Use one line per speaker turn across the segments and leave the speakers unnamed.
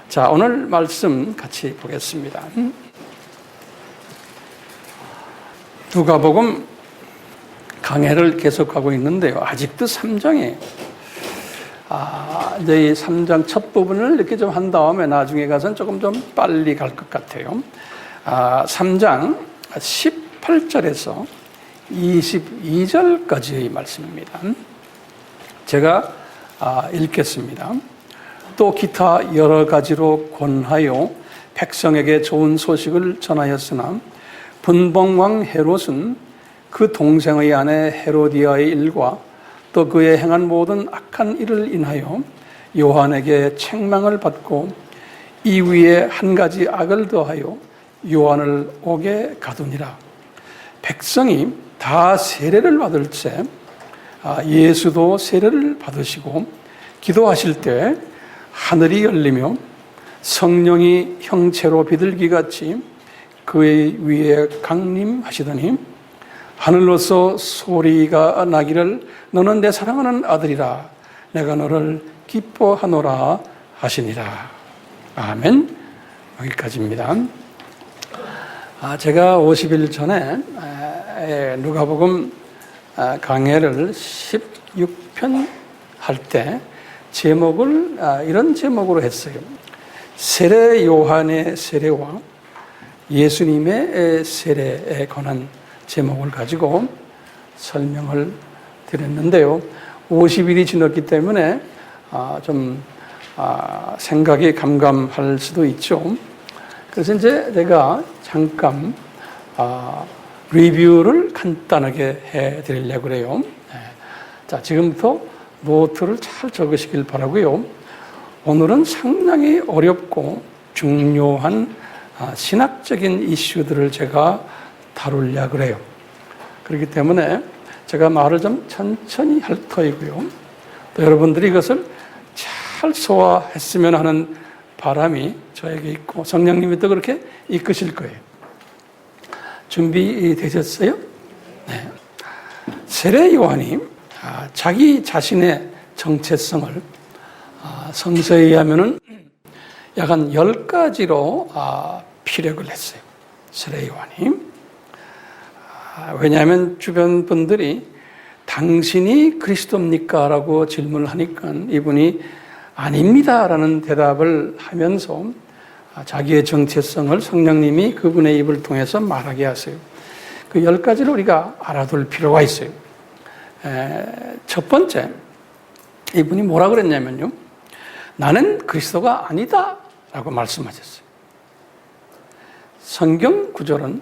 자, 오늘 말씀 같이 보겠습니다. 누가복음 강해를 계속하고 있는데요. 아직도 3장이에요. 이제 이 3장 첫 부분을 이렇게 좀 한 다음에 나중에 가서는 조금 좀 빨리 갈 것 같아요. 3장 18절에서 22절까지의 말씀입니다. 제가 읽겠습니다. 또 기타 여러 가지로 권하여 백성에게 좋은 소식을 전하였으나 분봉왕 헤롯은 그 동생의 아내 헤로디아의 일과 또 그의 행한 모든 악한 일을 인하여 요한에게 책망을 받고 이 위에 한 가지 악을 더하여 요한을 옥에 가두니라. 백성이 다 세례를 받을 때 예수도 세례를 받으시고 기도하실 때 하늘이 열리며 성령이 형체로 비둘기같이 그의 위에 강림하시더니 하늘로서 소리가 나기를 너는 내 사랑하는 아들이라 내가 너를 기뻐하노라 하시니라. 아멘. 여기까지입니다. 제가 50일 전에 누가복음 강해를 16편 할 때 제목을 이런 제목으로 했어요. 세례 요한의 세례와 예수님의 세례에 관한 제목을 가지고 설명을 드렸는데요. 50일이 지났기 때문에 좀 생각이 감감할 수도 있죠. 그래서 이제 제가 잠깐 리뷰를 간단하게 해드리려고 그래요. 자, 지금부터 노트를 잘 적으시길 바라고요. 오늘은 상당히 어렵고 중요한 신학적인 이슈들을 제가 다루려고 그래요. 그렇기 때문에 제가 말을 좀 천천히 할 터이고요. 또 여러분들이 이것을 잘 소화했으면 하는 바람이 저에게 있고 성령님이 또 그렇게 이끄실 거예요. 준비되셨어요? 네. 세례 요한이 자기 자신의 정체성을 성서에 의하면은 약 한 10가지로 피력을 했어요. 세례 요한이. 왜냐하면 주변 분들이 당신이 그리스도입니까? 라고 질문을 하니까 이분이 아닙니다. 라는 대답을 하면서 자기의 정체성을 성령님이 그분의 입을 통해서 말하게 하세요. 그 10가지를 우리가 알아둘 필요가 있어요. 첫 번째, 이분이 뭐라 그랬냐면요. 나는 그리스도가 아니다. 라고 말씀하셨어요. 성경 구절은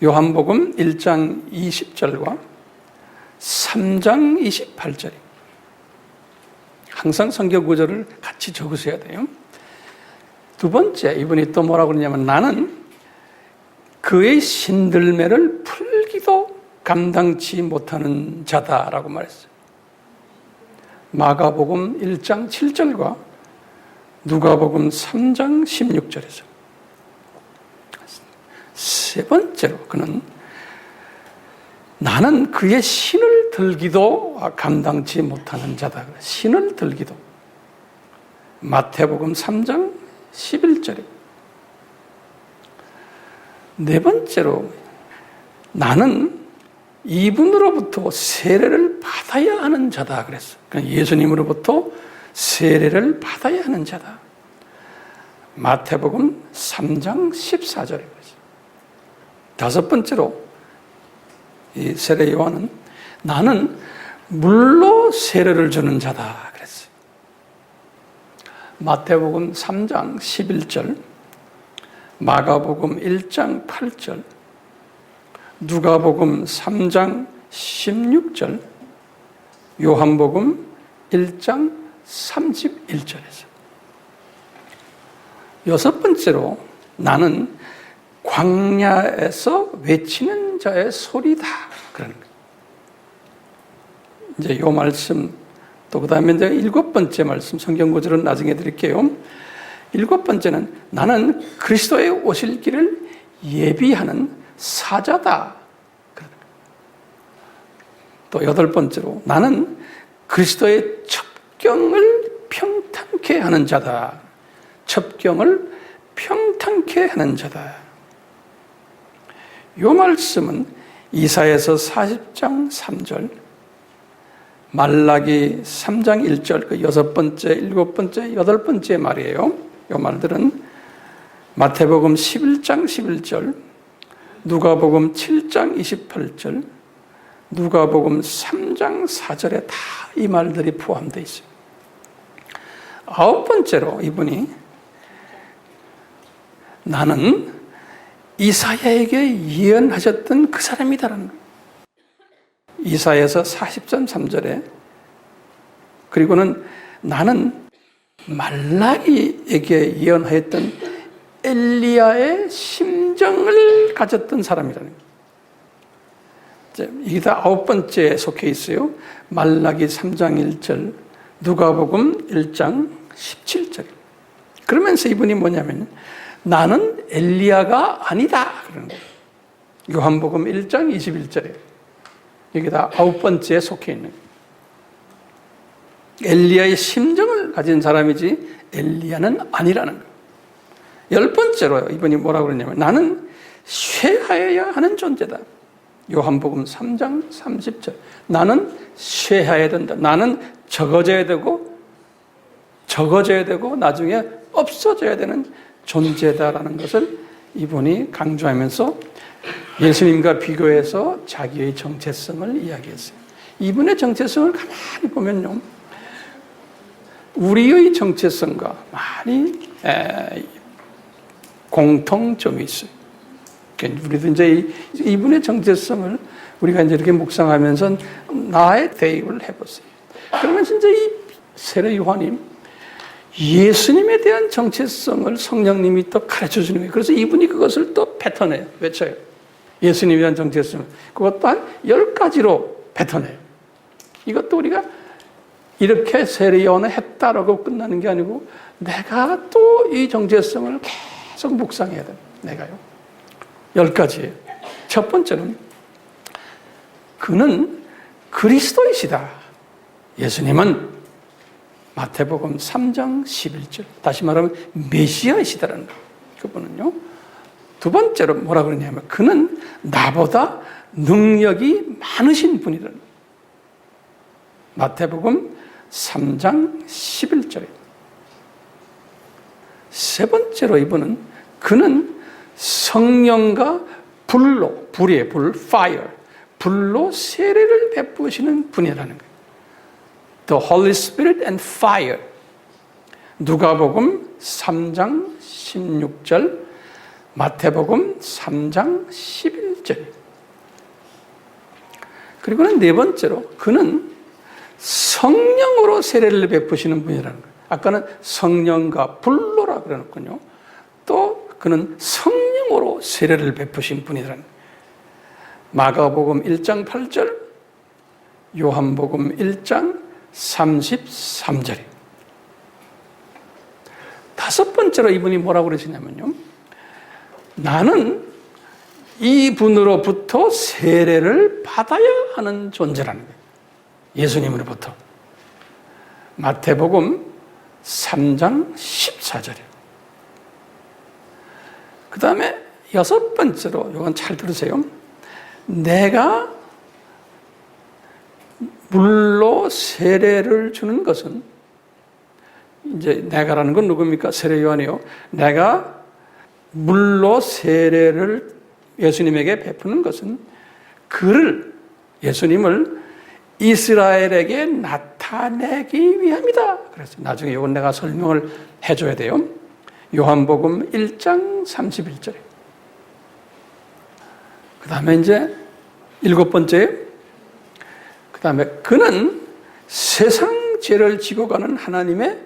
요한복음 1장 20절과 3장 28절입니다. 항상 성경 구절을 같이 적으셔야 돼요. 두 번째, 이분이 또 뭐라고 그러냐면 나는 그의 신들매를 풀기도 감당치 못하는 자다라고 말했어요. 마가복음 1장 7절과 누가복음 3장 16절에서. 세 번째로 그는 나는 그의 신을 들기도 감당치 못하는 자다. 신을 들기도. 마태복음 3장 11절에. 네 번째로 나는 이분으로부터 세례를 받아야 하는 자다 그랬어요. 그러니까 예수님으로부터 세례를 받아야 하는 자다. 마태복음 3장 14절에. 다섯 번째로 이 세례 요한은 나는 물로 세례를 주는 자다 그랬어요. 마태복음 3장 11절, 마가복음 1장 8절, 누가복음 3장 16절, 요한복음 1장 31절에서. 여섯 번째로 나는 광야에서 외치는 자의 소리다. 그러는 거예요. 이제 요 말씀, 또 그 다음에 이제 일곱 번째 말씀, 성경 구절은 나중에 드릴게요. 일곱 번째는 나는 그리스도의 오실 길을 예비하는 사자다. 그러는 거예요. 또 여덟 번째로 나는 그리스도의 첩경을 평탄케 하는 자다. 첩경을 평탄케 하는 자다. 이 말씀은 이사야서 40장 3절, 말라기 3장 1절, 그 6번째, 7번째, 8번째 말이에요. 이 말들은 마태복음 11장 11절, 누가복음 7장 28절, 누가복음 3장 4절에 다 이 말들이 포함되어 있어요. 9번째로 이분이 나는 이사야에게 예언하셨던 그 사람이다라는 거예요. 이사야서 40장 3절에, 그리고는 나는 말라기에게 예언하였던 엘리야의 심정을 가졌던 사람이라는 거예요. 이게 다 9번째에 속해 있어요. 말라기 3장 1절, 누가복음 1장 17절. 그러면서 이분이 뭐냐면 나는 엘리야가 아니다 그러는 거예요. 요한복음 1장 21절에. 여기 다 9번째에 속해 있는 거예요. 엘리야의 심정을 가진 사람이지 엘리야는 아니라는 거예요. 10번째로 이분이 뭐라고 그러냐면 나는 쇠하여야 하는 존재다. 요한복음 3장 30절. 나는 쇠하여야 된다. 나는 적어져야 되고 나중에 없어져야 되는 존재다라는 것을 이분이 강조하면서 예수님과 비교해서 자기의 정체성을 이야기했어요. 이분의 정체성을 가만히 보면요, 우리의 정체성과 많이 공통점이 있어요. 우리도 이제 이분의 정체성을 우리가 이제 이렇게 묵상하면서 나의 대입을 해보세요. 그러면 진짜 이 세례 요한이 예수님에 대한 정체성을 성령님이 또 가르쳐 주는 거예요. 그래서 이분이 그것을 또 뱉어내요. 외쳐요. 예수님에 대한 정체성. 그것도 한 10가지로 뱉어내요. 이것도 우리가 이렇게 세례 요한을 했다라고 끝나는 게 아니고 내가 또 이 정체성을 계속 묵상해야 돼요. 내가요. 10가지예요. 첫 번째는 그는 그리스도이시다. 예수님은 마태복음 3장 11절. 다시 말하면 메시아이시다라는 거예요. 그분은요. 두 번째로 뭐라 그러냐면 그는 나보다 능력이 많으신 분이라는 거예요. 마태복음 3장 11절에. 세 번째로 이분은 그는 성령과 불이에요. fire. 불로 세례를 베푸시는 분이라는 거예요. The Holy Spirit and fire. 누가복음 3장 16절, 마태복음 3장 11절. 그리고는 네 번째로 그는 성령으로 세례를 베푸시는 분이라는 거예요. 아까는 성령과 불로라 그래놓군요. 또 그는 성령으로 세례를 베푸신 분이라는 거예요. 마가복음 1장 8절, 요한복음 1장 33절이에요. 다섯 번째로 이분이 뭐라고 그러시냐면요, 나는 이분으로부터 세례를 받아야 하는 존재라는 거예요. 예수님으로부터. 마태복음 3장 14절이에요. 그 다음에 여섯 번째로, 이건 잘 들으세요. 내가 물로 세례를 주는 것은, 이제 내가라는 건 누굽니까? 세례 요한이요. 내가 물로 세례를 예수님에게 베푸는 것은 그를, 예수님을 이스라엘에게 나타내기 위함이다. 그래서 나중에 이건 내가 설명을 해줘야 돼요. 요한복음 1장 31절에. 그 다음에 이제 일곱 번째, 그 다음에 그는 세상 죄를 지고 가는 하나님의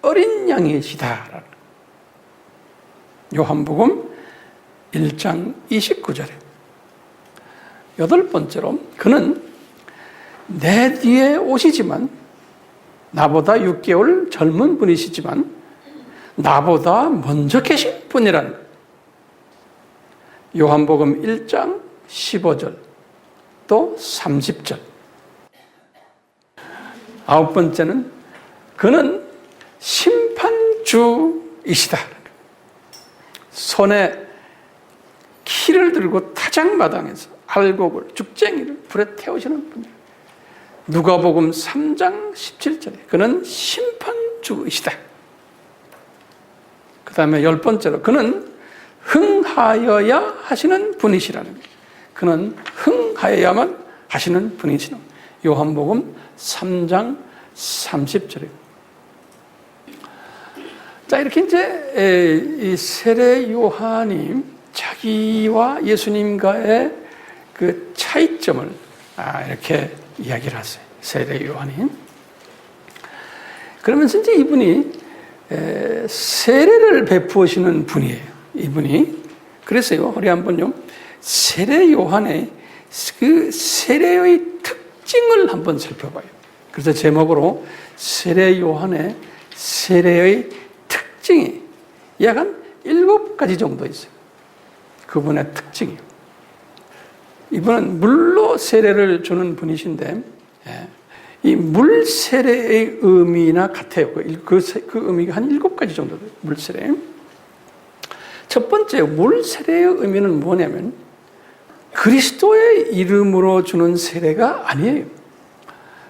어린 양이시다. 요한복음 1장 29절에. 여덟 번째로 그는 내 뒤에 오시지만, 나보다 6개월 젊은 분이시지만 나보다 먼저 계신 분이라는 거예요. 요한복음 1장 15절 또 30절. 아홉 번째는 그는 심판주이시다. 이시다. 손에 키를 들고 타작마당에서 알곡을, 죽쟁이를 불에 태우시는 분이에요. 누가복음 3장 17절에 그는 심판주이시다. 그 다음에 10번째로 그는 흥하여야 하시는 분이시라는 거예요. 그는 흥하여야만 하시는 분이시는 요한복음 3장 30절이에요. 자, 이렇게 이제 이 세례 요한이 자기와 예수님과의 그 차이점을 이렇게 이야기를 하세요. 세례 요한이. 그러면서 이제 이분이 세례를 베푸시는 분이에요. 이분이. 그래서요, 우리 한번요, 세례 요한의 그 세례의 특징을 한번 살펴봐요. 그래서 제목으로 세례 요한의 세례의 특징이 약 한 7가지 정도 있어요. 그분의 특징이요. 이분은 물로 세례를 주는 분이신데, 이 물 세례의 의미나 같아요. 그 의미가 한 7가지 정도 돼요. 물 세례. 첫 번째, 물 세례의 의미는 뭐냐면, 그리스도의 이름으로 주는 세례가 아니에요.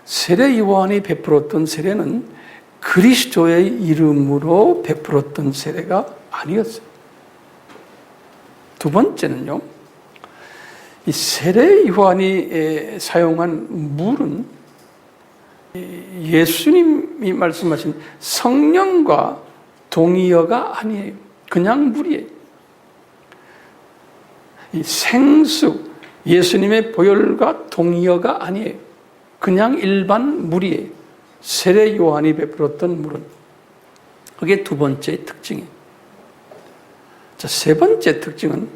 세례 요한이 베풀었던 세례는 그리스도의 이름으로 베풀었던 세례가 아니었어요. 두 번째는요, 이 세례 요한이 사용한 물은 예수님이 말씀하신 성령과 동의어가 아니에요. 그냥 물이에요. 이 생수, 예수님의 보혈과 동의어가 아니에요. 그냥 일반 물이에요. 세례 요한이 베풀었던 물은. 그게 두 번째 특징이에요. 자, 세 번째 특징은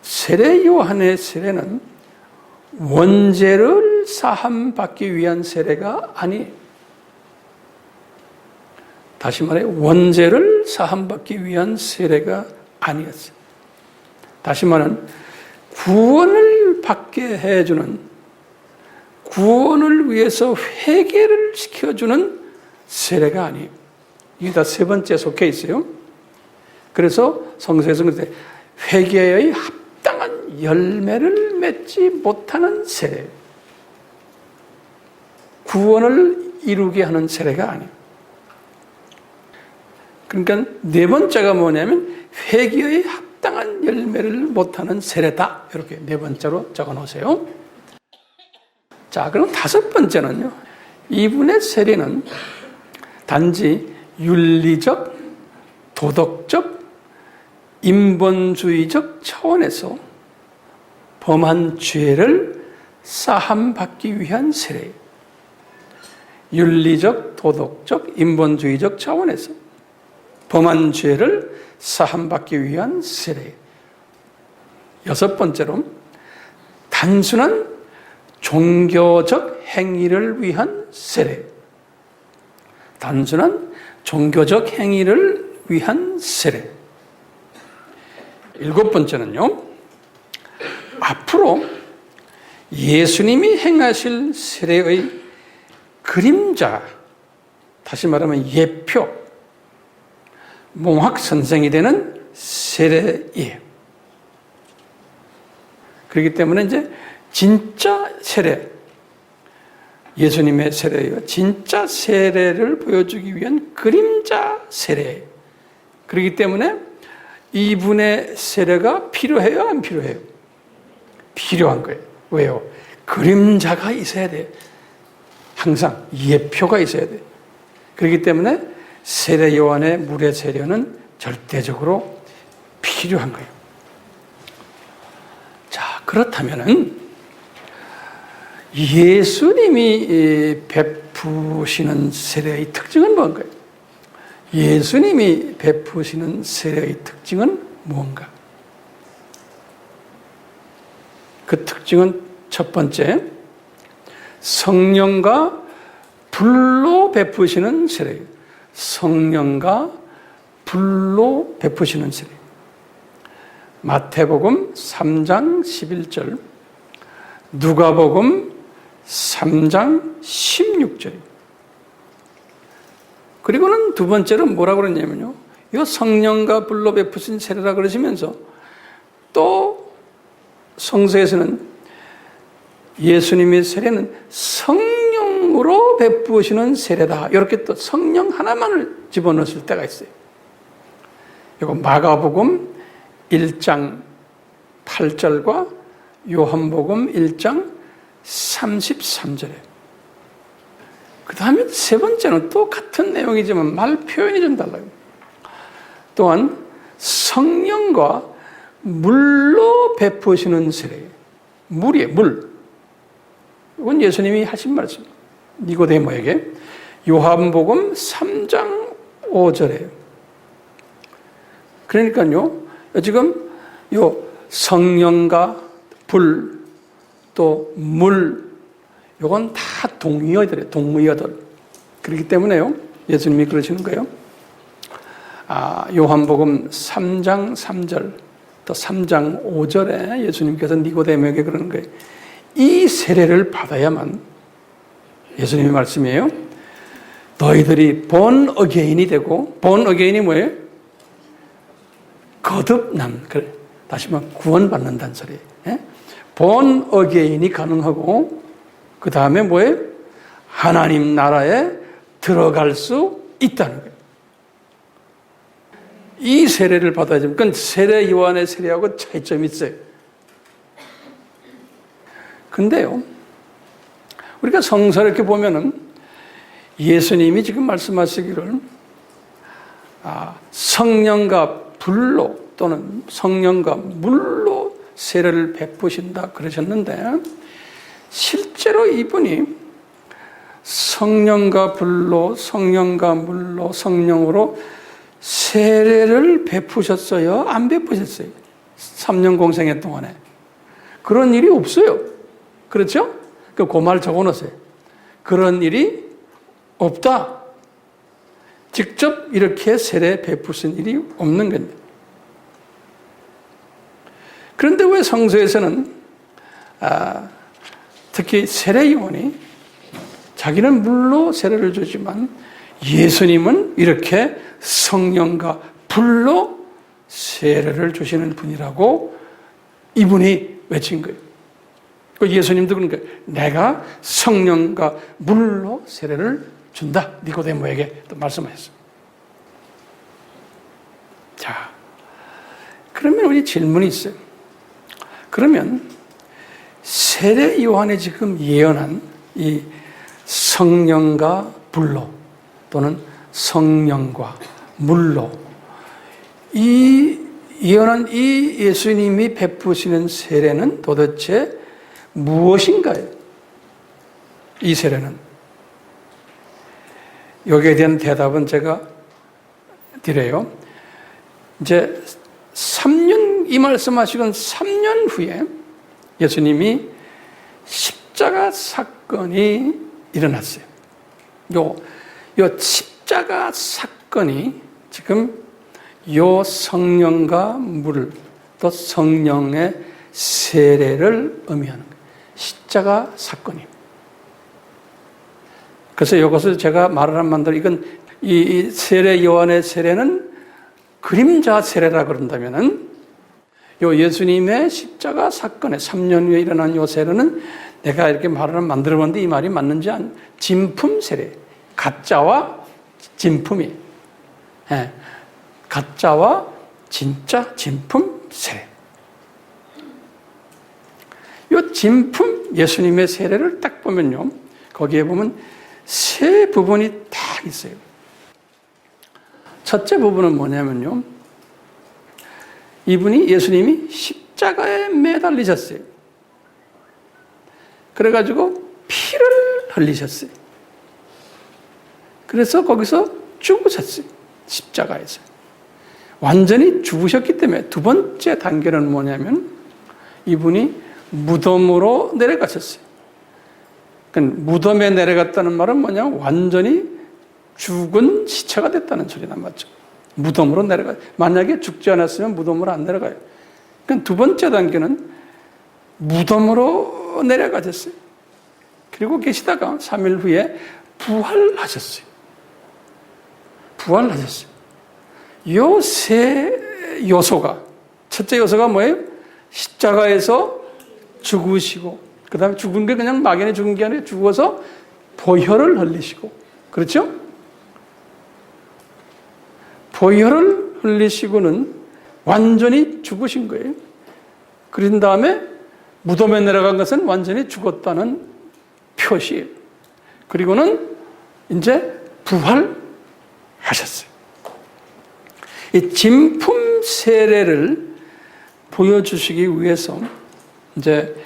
세례 요한의 세례는 원죄를 사함받기 위한 세례가 아니에요. 다시 말해 원죄를 사함받기 위한 세례가 아니었어요. 다시 말하면 구원을 받게 해주는, 구원을 위해서 회개를 시켜주는 세례가 아니에요. 이게 다 세 번째에 속해 있어요. 그래서 성서에서 그때 회개의 합당한 열매를 맺지 못하는 세례, 구원을 이루게 하는 세례가 아니에요. 그러니까 네 번째가 뭐냐면 회개의 합당한 열매를 못하는 세례다. 이렇게 네 번째로 적어 놓으세요. 자, 그럼 다섯 번째는요, 이분의 세례는 단지 윤리적, 도덕적, 인본주의적 차원에서 범한 죄를 사함받기 위한 세례예요. 윤리적, 도덕적, 인본주의적 차원에서 범한 죄를 사함받기 위한 세례예요. 여섯 번째로 단순한 종교적 행위를 위한 세례. 단순한 종교적 행위를 위한 세례. 일곱 번째는요, 앞으로 예수님이 행하실 세례의 그림자, 다시 말하면 예표, 몽학 선생이 되는 세례예요. 그렇기 때문에 이제 진짜 세례, 예수님의 세례예요. 진짜 세례를 보여주기 위한 그림자 세례예요. 그렇기 때문에 이분의 세례가 필요해요, 안 필요해요? 필요한 거예요. 왜요? 그림자가 있어야 돼요. 항상 예표가 있어야 돼요. 그렇기 때문에 세례 요한의 물의 세례는 절대적으로 필요한 거예요. 자, 그렇다면은 예수님이 베푸시는 세례의 특징은 뭔가요? 예수님이 베푸시는 세례의 특징은 무언가? 그 특징은 첫 번째, 성령과 불로 베푸시는 세례예요. 성령과 불로 베푸시는 세례. 마태복음 3장 11절, 누가복음 3장 16절. 그리고는 두 번째로 뭐라고 그러냐면요. 이 성령과 불로 베푸신 세례라 그러시면서 또 성서에서는 예수님의 세례는 성령으로 베푸시는 세례다. 이렇게 또 성령 하나만을 집어넣었을 때가 있어요. 이거 마가복음 1장 8절과 요한복음 1장 33절에. 그 다음에 세 번째는 또 같은 내용이지만 말 표현이 좀 달라요. 또한 성령과 물로 베푸시는 세례. 물이에요, 물. 이건 예수님이 하신 말씀. 니고데모에게 요한복음 3장 5절에. 그러니까요, 지금 요 성령과 불, 또 물, 요건 다 동의어들이에요, 동의어들. 그렇기 때문에요, 예수님이 그러시는 거예요. 요한복음 3장 3절, 또 3장 5절에 예수님께서 니고데모에게 그러는 거예요. 이 세례를 받아야만, 예수님의 말씀이에요. 너희들이 본 어게인이 되고, 본 어게인이 뭐예요? 거듭남. 그래. 다시 말하면 구원받는다는 소리예요. 예? 본 어게인이 가능하고, 그 다음에 뭐예요? 하나님 나라에 들어갈 수 있다는 거예요. 이 세례를 받아야지. 그건 세례 요한의 세례하고 차이점이 있어요. 근데요, 우리가 성서를 이렇게 보면은 예수님이 지금 말씀하시기를 성령과 불로 또는 성령과 물로 세례를 베푸신다 그러셨는데, 실제로 이분이 성령과 불로, 성령과 물로, 성령으로 세례를 베푸셨어요? 안 베푸셨어요? 3년 공생애 동안에. 그런 일이 없어요. 그렇죠? 그 말 적어놓으세요. 그런 일이 없다. 직접 이렇게 세례 베푸신 일이 없는 겁니다. 그런데 왜 성서에서는 특히 세례 요한이 자기는 물로 세례를 주지만 예수님은 이렇게 성령과 불로 세례를 주시는 분이라고 이분이 외친 거예요. 예수님도 그런 거예요. 내가 성령과 물로 세례를 준다. 니고데모에게 또 말씀하셨어요. 자, 그러면 우리 질문이 있어요. 그러면 세례 요한이 지금 예언한 이 성령과 불로 또는 성령과 물로 이 예언한 이 예수님이 베푸시는 세례는 도대체 무엇인가요? 이 세례는. 여기에 대한 대답은 제가 드려요. 이제 3년, 이 말씀하시건 3년 후에 예수님이 십자가 사건이 일어났어요. 요 십자가 사건이 지금 요 성령과 물, 또 성령의 세례를 의미하는 거예요. 십자가 사건입니다. 그래서 이것을 제가 말을 한 만들, 이건 이 세례 요한의 세례는 그림자 세례라 그런다면은 요 예수님의 십자가 사건의 3년 후에 일어난 요 세례는 내가 이렇게 말을 만들어 봤는데 이 말이 맞는지 진품 세례. 가짜와 진품이. 예. 가짜와 진짜 진품 세례. 요 진품 예수님의 세례를 딱 보면요. 거기에 보면 세 부분이 딱 있어요. 첫째 부분은 뭐냐면요. 이분이 예수님이 십자가에 매달리셨어요. 그래가지고 피를 흘리셨어요. 그래서 거기서 죽으셨어요. 십자가에서. 완전히 죽으셨기 때문에 두 번째 단계는 뭐냐면 이분이 무덤으로 내려가셨어요. 그러니까 무덤에 내려갔다는 말은 뭐냐? 완전히 죽은 시체가 됐다는 소리나 맞죠? 무덤으로 내려가요. 만약에 죽지 않았으면 무덤으로 안 내려가요. 그러니까 두 번째 단계는 무덤으로 내려가셨어요. 그리고 계시다가 3일 후에 부활하셨어요. 부활하셨어요. 요 세 요소가, 첫째 요소가 뭐예요? 십자가에서 죽으시고, 그 다음에 죽은 게 그냥 막연히 죽은 게 아니라 죽어서 보혈을 흘리시고, 그렇죠? 보혈을 흘리시고는 완전히 죽으신 거예요. 그런 다음에 무덤에 내려간 것은 완전히 죽었다는 표시예요. 그리고는 이제 부활하셨어요. 이 진품 세례를 보여주시기 위해서 이제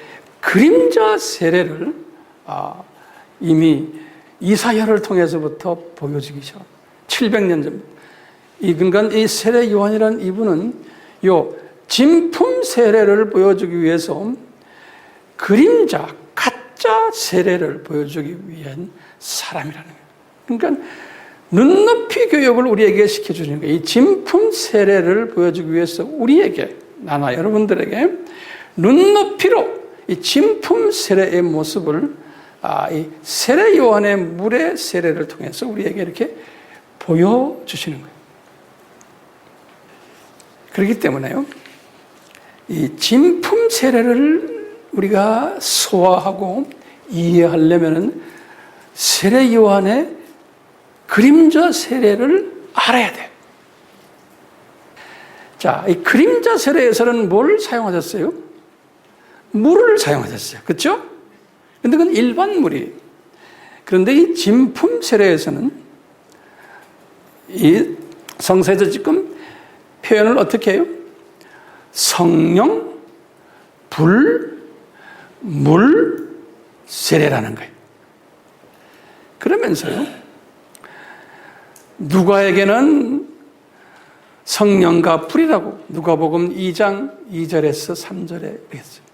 그림자 세례를 이미 이사야를 통해서부터 보여주기 시작. 700년 전. 그러니까 이 세례 요한이라는 이분은 요 진품 세례를 보여주기 위해서 그림자, 가짜 세례를 보여주기 위한 사람이라는 거예요. 그러니까 눈높이 교육을 우리에게 시켜주는 거예요. 이 진품 세례를 보여주기 위해서 우리에게, 나나 여러분들에게 눈높이로 이 진품 세례의 모습을 이 세례 요한의 물의 세례를 통해서 우리에게 이렇게 보여주시는 거예요. 그렇기 때문에요, 이 진품 세례를 우리가 소화하고 이해하려면 세례 요한의 그림자 세례를 알아야 돼요. 자, 이 그림자 세례에서는 뭘 사용하셨어요? 물을 사용하셨어요. 그렇죠? 근데 그건 일반 물이에요. 그런데 이 진품 세례에서는 이 성서에서 지금 표현을 어떻게 해요? 성령, 불, 물 세례라는 거예요. 그러면서요, 누가에게는 성령과 불이라고 누가복음 2장 2절에서 3절에 했어요.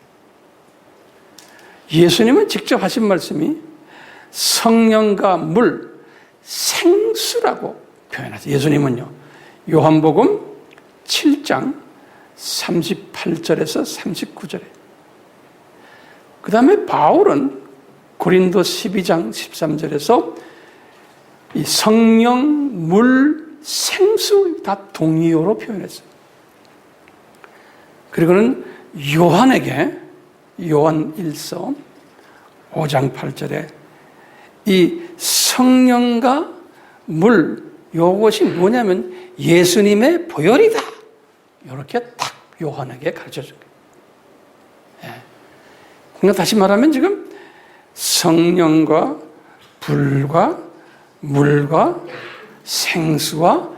예수님은 직접 하신 말씀이 성령과 물, 생수라고 표현하세요. 예수님은요, 요한복음 7장 38절에서 39절에. 그 다음에 바울은 고린도 12장 13절에서 이 성령, 물, 생수 다 동의어로 표현했어요. 그리고는 요한에게 요한 1서 5장 8절에 이 성령과 물, 이것이 뭐냐면 예수님의 보혈이다. 이렇게 딱 요한에게 가르쳐준 거예요. 예. 그러니까 다시 말하면 지금 성령과 불과 물과 생수와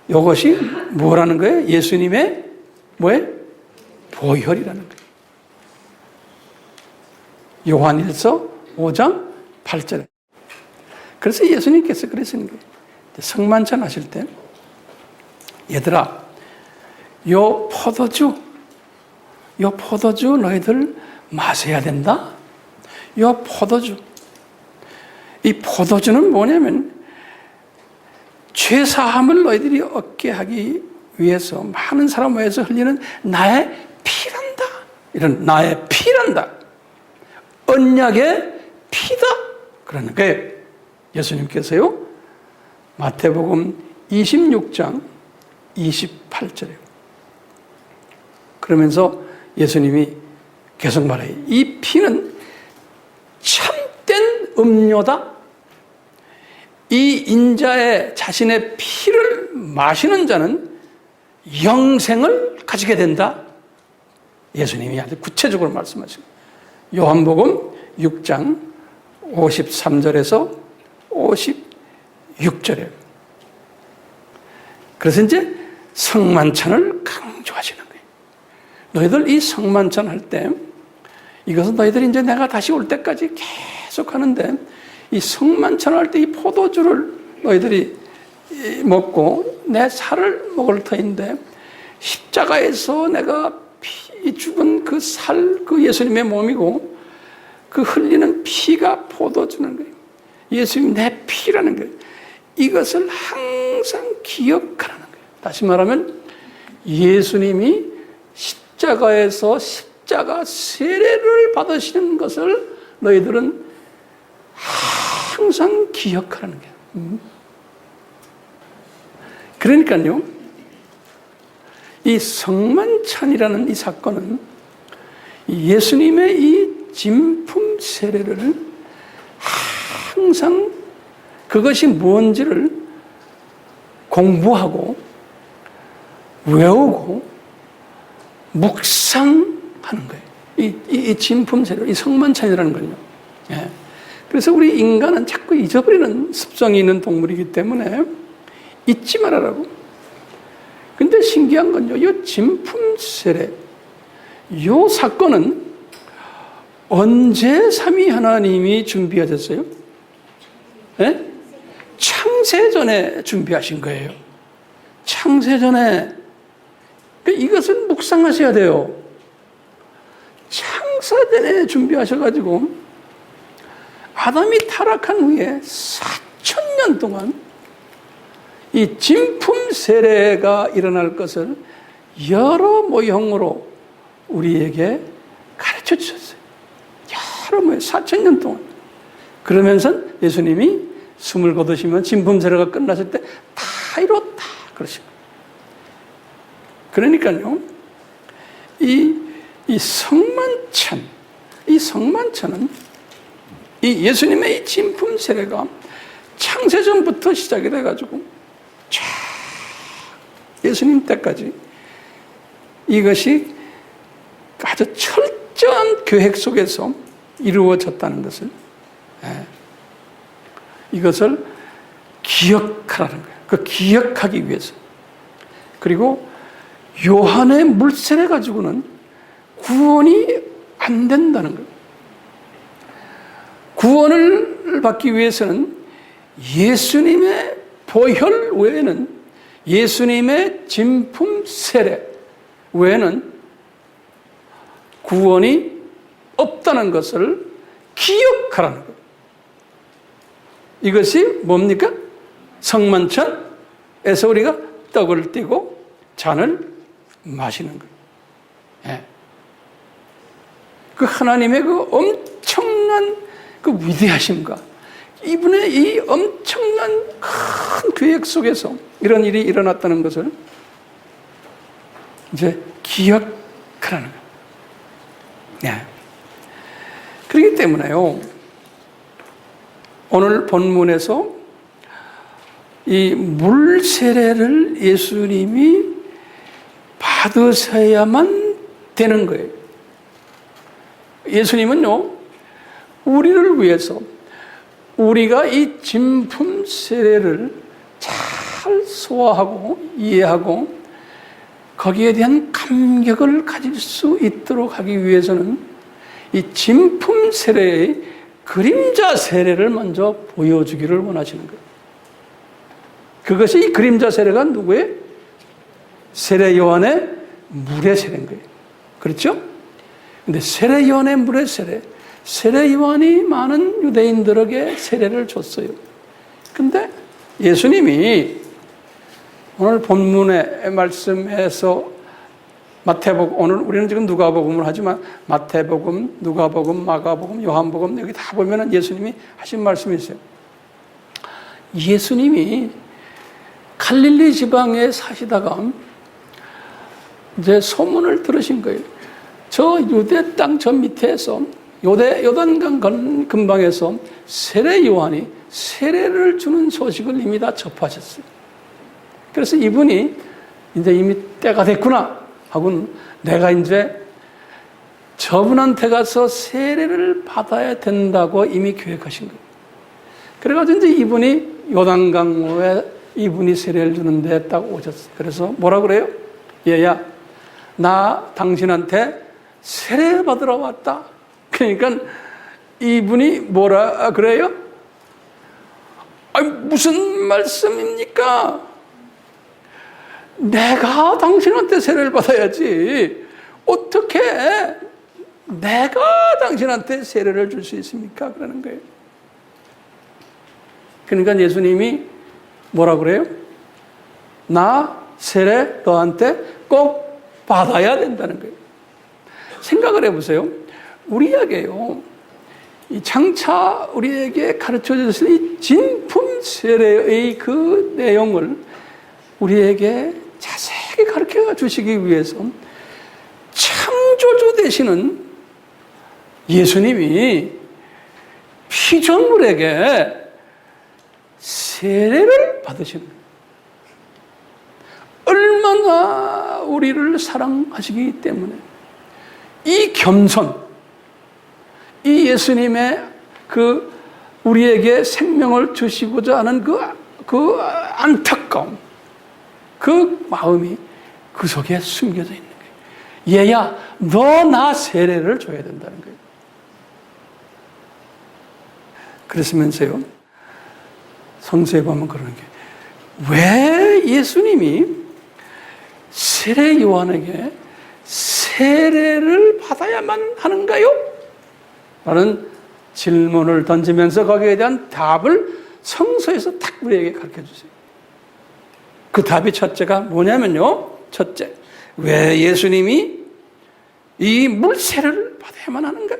이것이 뭐라는 거예요? 예수님의 뭐예요? 보혈이라는 거예요. 요한 1서 5장 8절에. 그래서 예수님께서 그러시는 거예요. 성만찬 하실 때, 얘들아, 요 포도주 너희들 마셔야 된다. 요 포도주. 이 포도주는 뭐냐면 죄사함을 너희들이 얻게 하기 위해서 많은 사람 위해서 흘리는 나의 피란다. 이런 나의 피란다. 언약의 피다. 그러는 거예요. 예수님께서요, 마태복음 26장 28절에. 그러면서 예수님이 계속 말해요. 이 피는 참된 음료다. 이 인자의 자신의 피를 마시는 자는 영생을 가지게 된다. 예수님이 아주 구체적으로 말씀하시고, 요한복음 6장 53절에서 56절에. 그래서 이제 성만찬을 강조하시는 거예요. 너희들 이 성만찬 할 때, 이것은 너희들이 이제 내가 다시 올 때까지 계속 하는데, 이 성만찬 할 때 이 포도주를 너희들이 먹고 내 살을 먹을 터인데, 십자가에서 내가 죽은 그 살, 그 예수님의 몸이고, 그 흘리는 피가 포도주는 거예요. 예수님 내 피라는 거예요. 이것을 항상 기억하라는 거예요. 다시 말하면 예수님이 십자가에서 십자가 세례를 받으시는 것을 너희들은 항상 기억하라는 거예요. 그러니까요, 이 성만찬이라는 이 사건은 예수님의 이 진품 세례를 항상 그것이 뭔지를 공부하고 외우고 묵상하는 거예요. 이 진품 세례, 이 성만찬이라는 건요. 예. 그래서 우리 인간은 자꾸 잊어버리는 습성이 있는 동물이기 때문에 잊지 말아라고. 근데 신기한 건요, 이 진품 세례, 이 사건은 언제 삼위 하나님이 준비하셨어요? 예? 창세전에 준비하신 거예요. 창세전에. 이것을 묵상하셔야 돼요. 창세전에 준비하셔가지고 아담이 타락한 후에 4,000년 동안 이 진품 세례가 일어날 것을 여러 모형으로 우리에게 가르쳐 주셨어요. 여러 모형, 4,000년 동안. 그러면서 예수님이 숨을 거두시면 진품 세례가 끝났을 때 다 이뤘다 그러시고. 그러니까요, 이 성만찬, 이 성만찬은 이 예수님의 이 진품 세례가 창세전부터 시작이 돼가지고 쫙 예수님 때까지 이것이 아주 철저한 계획 속에서 이루어졌다는 것을, 이것을 기억하라는 거예요. 그 기억하기 위해서. 그리고 요한의 물세례 가지고는 구원이 안 된다는 거예요. 구원을 받기 위해서는 예수님의 보혈 외에는, 예수님의 진품 세례 외에는 구원이 없다는 것을 기억하라는 거예요. 이것이 뭡니까? 성만찬에서 우리가 떡을 띠고 잔을 마시는 거예요. 예. 그 하나님의 그 엄청난 그 위대하심과 이분의 이 엄청난 큰 계획 속에서 이런 일이 일어났다는 것을 이제 기억하라는 거예요. 예. 그렇기 때문에요, 오늘 본문에서 이 물세례를 예수님이 받으셔야만 되는 거예요. 예수님은요, 우리를 위해서 우리가 이 진품 세례를 잘 소화하고 이해하고 거기에 대한 감격을 가질 수 있도록 하기 위해서는 이 진품 세례의 그림자 세례를 먼저 보여주기를 원하시는 거예요. 그것이 이 그림자 세례가 누구의? 세례 요한의 물의 세례인 거예요. 그렇죠? 근데 세례 요한의 물의 세례, 세례 요한이 많은 유대인들에게 세례를 줬어요. 근데 예수님이 오늘 본문의 말씀에서 마태복음, 오늘 우리는 지금 누가복음을 하지만 마태복음, 누가복음, 마가복음, 요한복음 여기 다 보면은 예수님이 하신 말씀이 있어요. 예수님이 갈릴리 지방에 사시다가 이제 소문을 들으신 거예요. 저 유대 땅 저 밑에서 요단강 근방에서 세례 요한이 세례를 주는 소식을 이미 다 접하셨어요. 그래서 이분이 이제 이미 때가 됐구나 하고는 내가 이제 저분한테 가서 세례를 받아야 된다고 이미 계획하신 거예요. 그래가지고 이제 이분이 요단강호에 이분이 세례를 주는데 딱 오셨어요. 그래서 뭐라 그래요? 얘야, 나 당신한테 세례 받으러 왔다. 그러니까 이분이 뭐라 그래요? 아니, 무슨 말씀입니까? 내가 당신한테 세례를 받아야지. 어떻게 내가 당신한테 세례를 줄 수 있습니까? 그러는 거예요. 그러니까 예수님이 뭐라 그래요? 나 세례 너한테 꼭 받아야 된다는 거예요. 생각을 해보세요. 우리에게요, 이 장차 우리에게 가르쳐 주신 이 진품 세례의 그 내용을 우리에게 자세히 가르쳐 주시기 위해서 창조주 되시는 예수님이 피조물에게 세례를 받으시는 거예요. 얼마나 우리를 사랑하시기 때문에 이 겸손, 이 예수님의 우리에게 생명을 주시고자 하는 그 안타까움, 그 마음이 그 속에 숨겨져 있는 거예요. 얘야, 너 나 세례를 줘야 된다는 거예요. 그랬으면서요, 성서에 보면 그러는 게, 왜 예수님이 세례 요한에게 세례를 받아야만 하는가요? 라는 질문을 던지면서 거기에 대한 답을 성서에서 딱 우리에게 가르쳐 주세요. 그 답이 첫째가 뭐냐면요, 첫째, 왜 예수님이 이 물세례를 받아야만 하는가?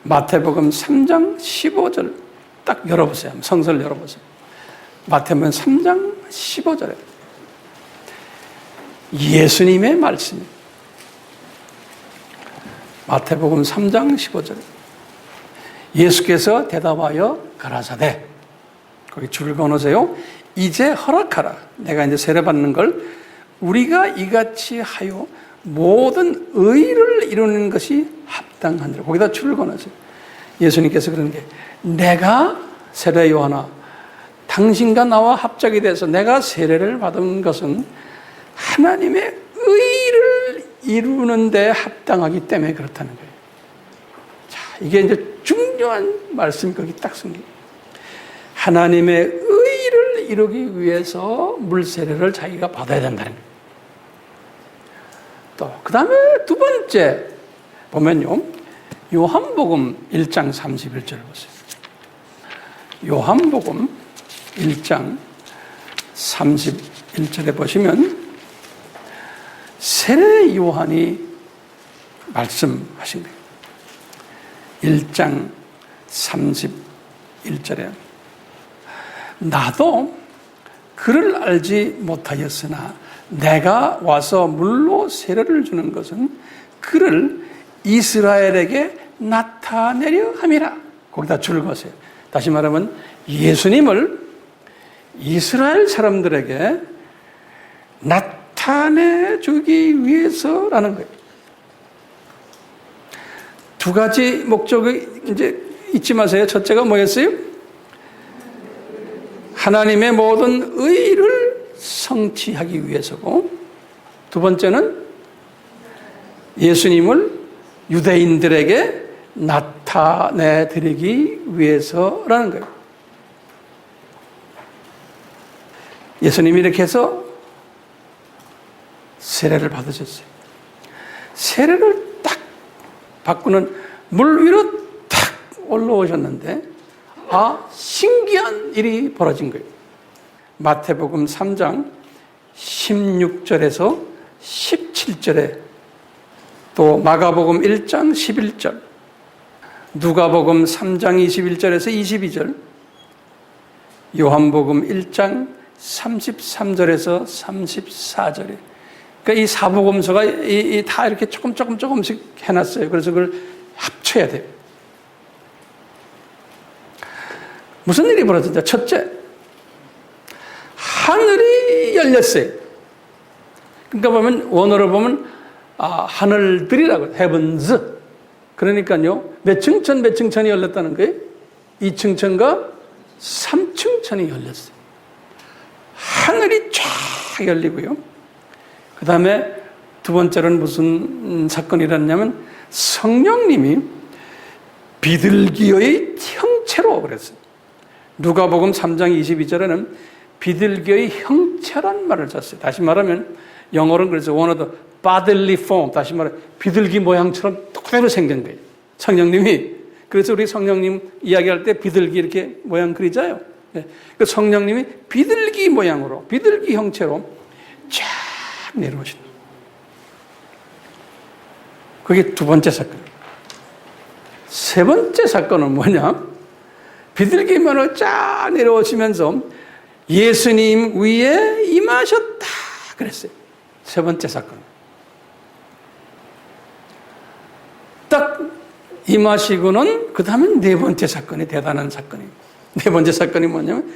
마태복음 3장 15절 딱 열어보세요. 성서를 열어보세요. 마태복음 3장 15절에 예수님의 말씀이, 마태복음 3장 15절에 예수께서 대답하여 가라사대, 거기 줄을 그어놓으세요. 이제 허락하라. 내가 이제 세례받는 걸 우리가 이같이 하여 모든 의를 이루는 것이 합당하니라. 거기다 줄을 그어놓으세요. 예수님께서 그러는 게, 내가 세례 요한아, 당신과 나와 합작이 돼서 내가 세례를 받은 것은 하나님의 의를 이루는 데 합당하기 때문에 그렇다는 거예요. 자, 이게 이제 중요한 말씀이 거기 딱 숨겨요. 하나님의 의를 이루기 위해서 물세례를 자기가 받아야 된다는 거예요. 또 그 다음에 두 번째 보면요, 요한복음 1장 31절 보세요. 요한복음 1장 31절에 보시면 세례 요한이 말씀하신 거예요. 1장 31절에 나도 그를 알지 못하였으나 내가 와서 물로 세례를 주는 것은 그를 이스라엘에게 나타내려 함이라. 거기다 줄을 거세요. 다시 말하면 예수님을 이스라엘 사람들에게 나타내 주기 위해서라는 거예요. 두 가지 목적이 이제 잊지 마세요. 첫째가 뭐였어요? 하나님의 모든 의를 성취하기 위해서고, 두 번째는 예수님을 유대인들에게 나타내 드리기 위해서라는 거예요. 예수님이 이렇게 해서 세례를 받으셨어요. 세례를 딱 받고는 물 위로 탁 올라오셨는데, 신기한 일이 벌어진 거예요. 마태복음 3장 16절에서 17절에, 또 마가복음 1장 11절, 누가복음 3장 21절에서 22절, 요한복음 1장 33절에서 34절에, 그러니까 이 사복음서가 다 이렇게 조금씩 해놨어요. 그래서 그걸 합쳐야 돼요. 무슨 일이 벌어졌냐? 첫째, 하늘이 열렸어요. 그러니까 보면, 원어로 보면 하늘들이라고, heavens. 그러니까요, 몇 층천이 열렸다는 거예요? 2층천과 3층천이 열렸어요. 하늘이 쫙 열리고요. 그 다음에 두 번째로는 무슨 사건이 일어났냐면, 성령님이 비둘기의 형체로 그랬어요. 누가복음 3장 22절에는 비둘기의 형체란 말을 썼어요. 다시 말하면 영어로는 그래서 one of the bodily form, 다시 말해 비둘기 모양처럼 그대로 생긴 거예요. 성령님이. 그래서 우리 성령님 이야기할 때 비둘기 이렇게 모양 그리잖아요. 그 성령님이 비둘기 모양으로, 비둘기 형체로 쫙 내려오신다. 그게 두 번째 사건. 세 번째 사건은 뭐냐? 비둘기 모양으로 쫙 내려오시면서 예수님 위에 임하셨다 그랬어요. 세 번째 사건. 딱 임하시고는 그 다음에 네 번째 사건이 대단한 사건이에요. 네 번째 사건이 뭐냐면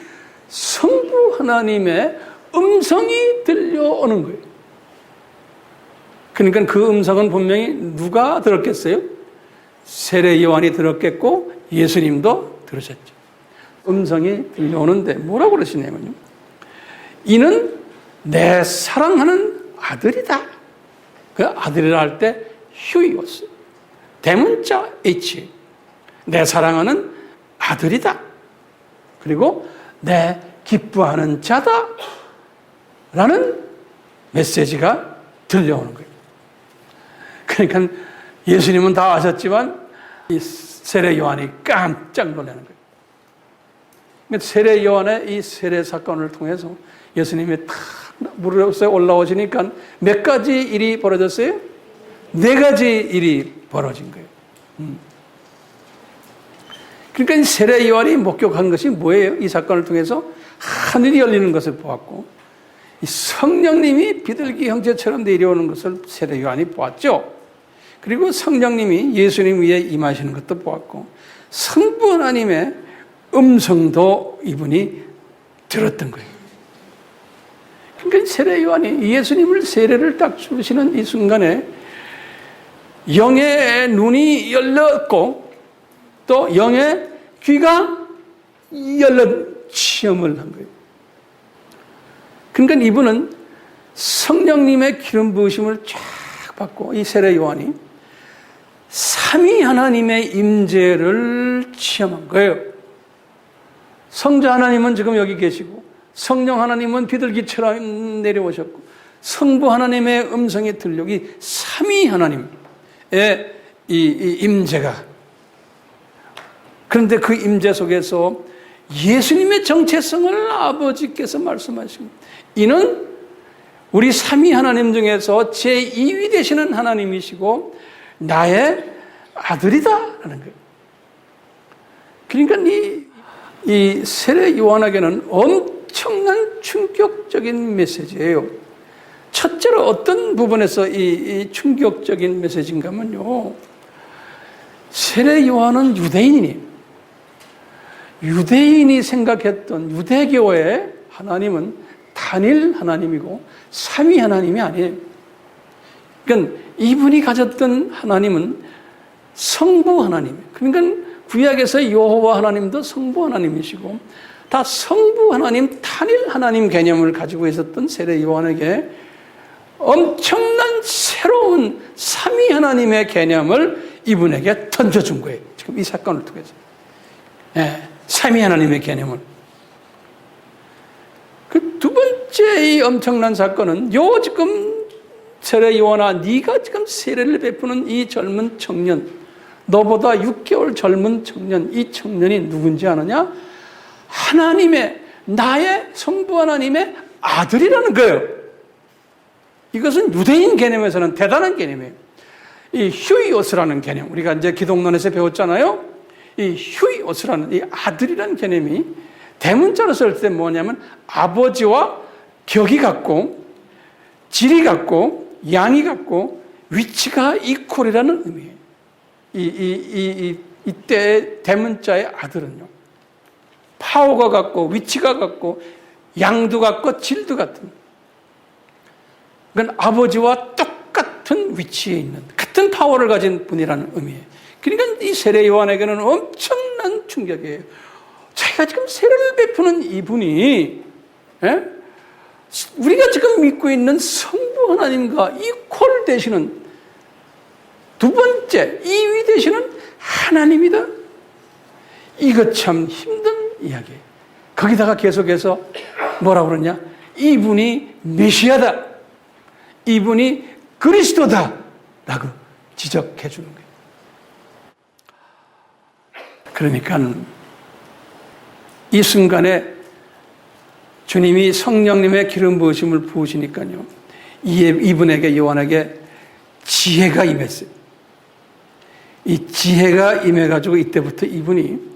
성부 하나님의 음성이 들려오는 거예요. 그러니까 그 음성은 분명히 누가 들었겠어요? 세례 요한이 들었겠고 예수님도 들으셨죠. 음성이 들려오는데 뭐라고 그러시냐면요. 이는 내 사랑하는 아들이다. 그 아들이라 할 때 휴이오스. 대문자 H. 내 사랑하는 아들이다. 그리고 내 기뻐하는 자다. 라는 메시지가 들려오는 거예요. 그러니까 예수님은 다 아셨지만 이 세례 요한이 깜짝 놀라는 거예요. 세례 요한의 이 세례 사건을 통해서 예수님이 탁 무릎에 올라오시니까 몇 가지 일이 벌어졌어요? 네 가지 일이 벌어진 거예요. 그러니까 이 세례 요한이 목격한 것이 뭐예요? 이 사건을 통해서 하늘이 열리는 것을 보았고 이 성령님이 비둘기 형제처럼 내려오는 것을 세례 요한이 보았죠. 그리고 성령님이 예수님 위에 임하시는 것도 보았고 성부 하나님의 음성도 이분이 들었던 거예요. 그러니까 세례 요한이 예수님을 세례를 딱 주시는 이 순간에 영의 눈이 열렸고 또 영의 귀가 열려 체험을 한 거예요. 그러니까 이분은 성령님의 기름 부으심을 쫙 받고 이 세례 요한이 삼위 하나님의 임재를 체험한 거예요. 성자 하나님은 지금 여기 계시고 성령 하나님은 비둘기처럼 내려오셨고 성부 하나님의 음성이 들려 이 삼위 하나님의 이 임재가 그런데 그 임재 속에서 예수님의 정체성을 아버지께서 말씀하십니다. 이는 우리 삼위 하나님 중에서 제2위 되시는 하나님이시고 나의 아들이다라는 거예요. 그러니까 이 세례 요한에게는 엄청난 충격적인 메시지예요. 첫째로 어떤 부분에서 이 충격적인 메시지인가 하면요. 세례 요한은 유대인이 생각했던 유대교의 하나님은 단일 하나님이고 삼위 하나님이 아니에요. 그러니까 이분이 가졌던 하나님은 성부 하나님. 그러니까 구약에서 여호와 하나님도 성부 하나님이시고 다 성부 하나님, 단일 하나님 개념을 가지고 있었던 세례 요한에게 엄청난 새로운 삼위 하나님의 개념을 이분에게 던져준 거예요. 지금 이 사건을 통해서. 삼위 하나님의 개념을. 그 두 번째 이 엄청난 사건은 지금 세례 요한아 네가 지금 세례를 베푸는 이 젊은 청년 너보다 6개월 젊은 청년 이 청년이 누군지 아느냐? 나의 성부 하나님의 아들이라는 거예요. 이것은 유대인 개념에서는 대단한 개념이에요. 이 휴이오스라는 개념 우리가 이제 기독론에서 배웠잖아요. 이 휴이오스라는 이 아들이라는 개념이 대문자로 쓸 때 뭐냐면 아버지와 격이 같고 질이 같고 양이 같고 위치가 이퀄이라는 의미예요. 이때 대문자의 아들은요. 파워가 같고 위치가 같고 양도 같고 질도 같은 그러니까 아버지와 똑같은 위치에 있는 같은 파워를 가진 분이라는 의미예요. 그러니까 이 세례 요한에게는 엄청난 충격이에요. 자기가 지금 세례를 베푸는 이분이 우리가 지금 믿고 있는 성부 하나님과 이퀄 되시는 두 번째 2위 되시는 하나님이다. 이거 참 힘든 이야기예요. 거기다가 계속해서 뭐라고 그러냐? 이분이 메시아다. 이분이 그리스도다. 라고 지적해 주는 거예요. 그러니까 이 순간에 주님이 성령님의 기름 부으심을 부으시니까요. 이분에게 요한에게 지혜가 임했어요. 이 지혜가 임해가지고 이때부터 이분이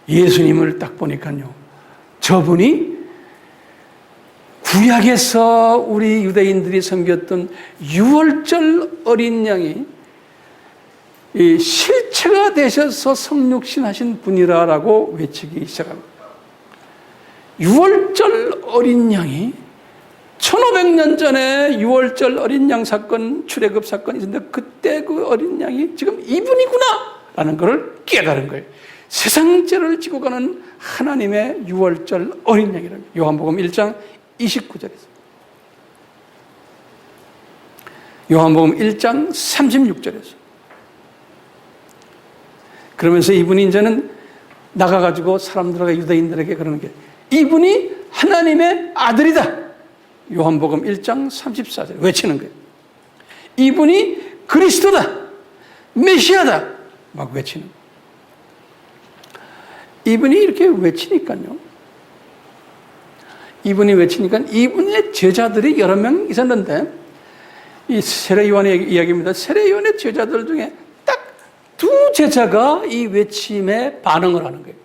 예수님을 딱 보니까요. 저분이 구약에서 우리 유대인들이 섬겼던 유월절 어린 양이 이 실체가 되셔서 성육신하신 분이라고 외치기 시작합니다. 유월절 어린 양이 1500년 전에 유월절 어린 양 사건, 출애굽 사건이 있었는데 그때 그 어린 양이 지금 이분이구나 라는 것을 깨달은 거예요. 세상 죄를 지고 가는 하나님의 유월절 어린 양이라는 거예요. 요한복음 1장 29절에서 요한복음 1장 36절에서 그러면서 이분이 이제는 나가가지고 사람들에게 유대인들에게 그러는 게 이분이 하나님의 아들이다. 요한복음 1장 34절 외치는 거예요. 이분이 그리스도다. 메시아다. 막 외치는 거예요. 이분이 이렇게 외치니까요. 이분이 외치니까 이분의 제자들이 여러 명 있었는데 이 세례 요한의 이야기입니다. 세례 요한의 제자들 중에 딱 두 제자가 이 외침에 반응을 하는 거예요.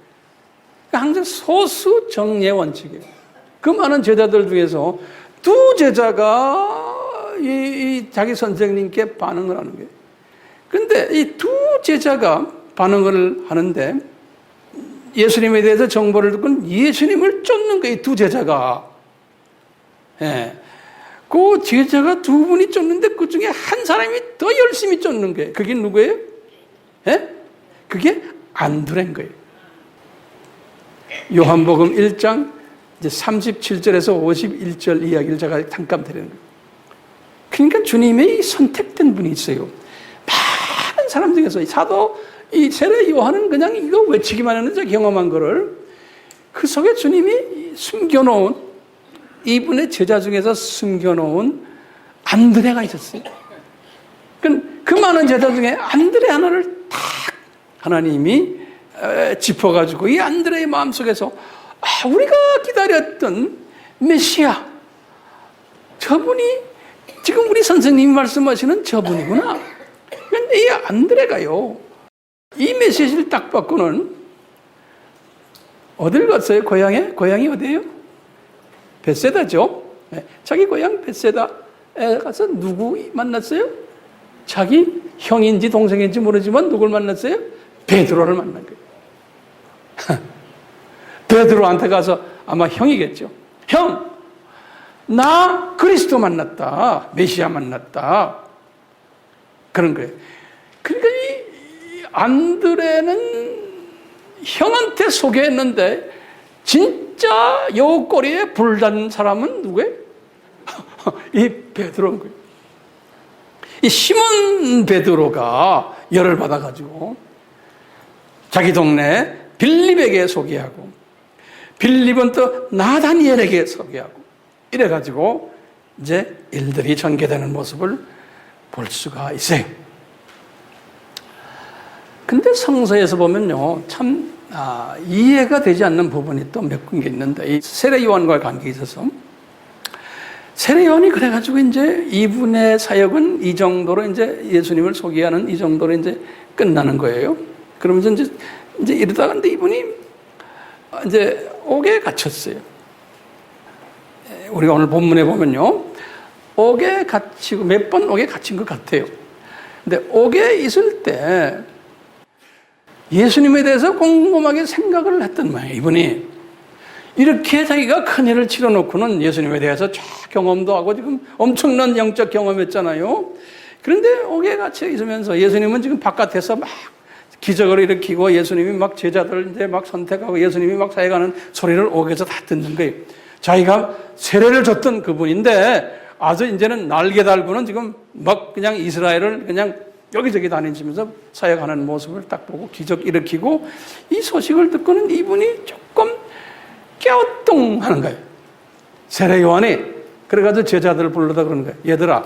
항상 소수 정예 원칙이에요. 그 많은 제자들 중에서 두 제자가 이 자기 선생님께 반응을 하는 거예요. 그런데 이 두 제자가 반응을 하는데 예수님에 대해서 정보를 듣고 예수님을 쫓는 거예요. 두 제자가. 예. 그 제자가 두 분이 쫓는데 그 중에 한 사람이 더 열심히 쫓는 거예요. 그게 누구예요? 예? 그게 안드레인 거예요. 요한복음 1장 이제 37절에서 51절 이야기를 제가 잠깐 드리는 거예요. 그러니까 주님의 선택된 분이 있어요. 많은 사람 중에서 사도 이 세례 요한은 그냥 이거 외치기만 했는데 경험한 거를 그 속에 주님이 숨겨놓은 이분의 제자 중에서 숨겨놓은 안드레가 있었어요. 그 많은 제자 중에 안드레 하나를 딱 하나님이 짚어가지고 이 안드레의 마음속에서 우리가 기다렸던 메시아 저분이 지금 우리 선생님이 말씀하시는 저분이구나. 그런데 이 안드레가요 이 메시지를 딱 받고는 어딜 갔어요? 고향에? 고향이 어디예요? 벳세다죠. 네. 자기 고향 벳세다에 가서 누구 만났어요? 자기 형인지 동생인지 모르지만 누굴 만났어요? 베드로를 만난 거예요. 베드로한테 가서 아마 형이겠죠. 형, 나 그리스도 만났다. 메시아 만났다. 그런 거예요. 그러니까 이 안드레는 형한테 소개했는데 진짜 여우꼬리에 불단 사람은 누구예요? 이 베드로인 거예요. 이 시몬 베드로가 열을 받아가지고 자기 동네 빌립에게 소개하고 빌립은 또 나다니엘에게 소개하고 이래가지고 이제 일들이 전개되는 모습을 볼 수가 있어요. 근데 성서에서 보면요, 참 이해가 되지 않는 부분이 또 몇 군데 있는데 이 세례 요한과의 관계에 있어서 세례 요한이 그래가지고 이제 이분의 사역은 이 정도로 이제 예수님을 소개하는 이 정도로 이제 끝나는 거예요. 그러면서 이제 이러다가 근데 이분이 이제 옥에 갇혔어요. 우리가 오늘 본문에 보면요, 옥에 갇히고 몇 번 옥에 갇힌 것 같아요. 근데 옥에 있을 때 예수님에 대해서 곰곰하게 생각을 했던 모양이에요. 이분이 이렇게 자기가 큰 일을 치러놓고는 예수님에 대해서 쫙 경험도 하고 지금 엄청난 영적 경험했잖아요. 그런데 옥에 갇혀 있으면서 예수님은 지금 바깥에서 막 기적을 일으키고 예수님이 막 제자들 이제 막 선택하고 예수님이 막 사역하는 소리를 옥에서 다 듣는 거예요. 자기가 세례를 줬던 그분인데 아주 이제는 날개 달고는 지금 막 그냥 이스라엘을 그냥 여기저기 다니면서 사역하는 모습을 딱 보고 기적 일으키고 이 소식을 듣고는 이분이 조금 갸우뚱하는 거예요. 세례 요한이 그래가지고 제자들을 불러다 그러는 거예요. 얘들아,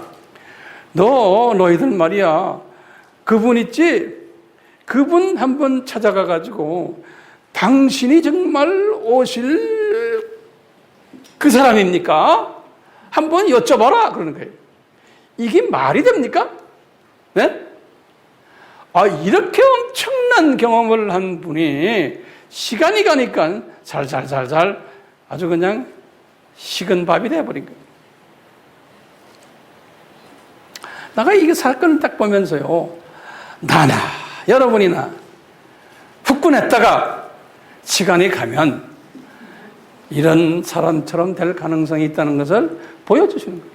너희들 말이야, 그분 있지? 그분 한번 찾아가가지고 당신이 정말 오실 그 사람입니까? 한번 여쭤봐라 그러는 거예요. 이게 말이 됩니까? 네? 이렇게 엄청난 경험을 한 분이 시간이 가니까 살살살살 아주 그냥 식은 밥이 돼버린 거예요. 내가 이 사건을 딱 보면서요, 나나 여러분이나 후끈했다가 시간이 가면 이런 사람처럼 될 가능성이 있다는 것을 보여주시는 거예요.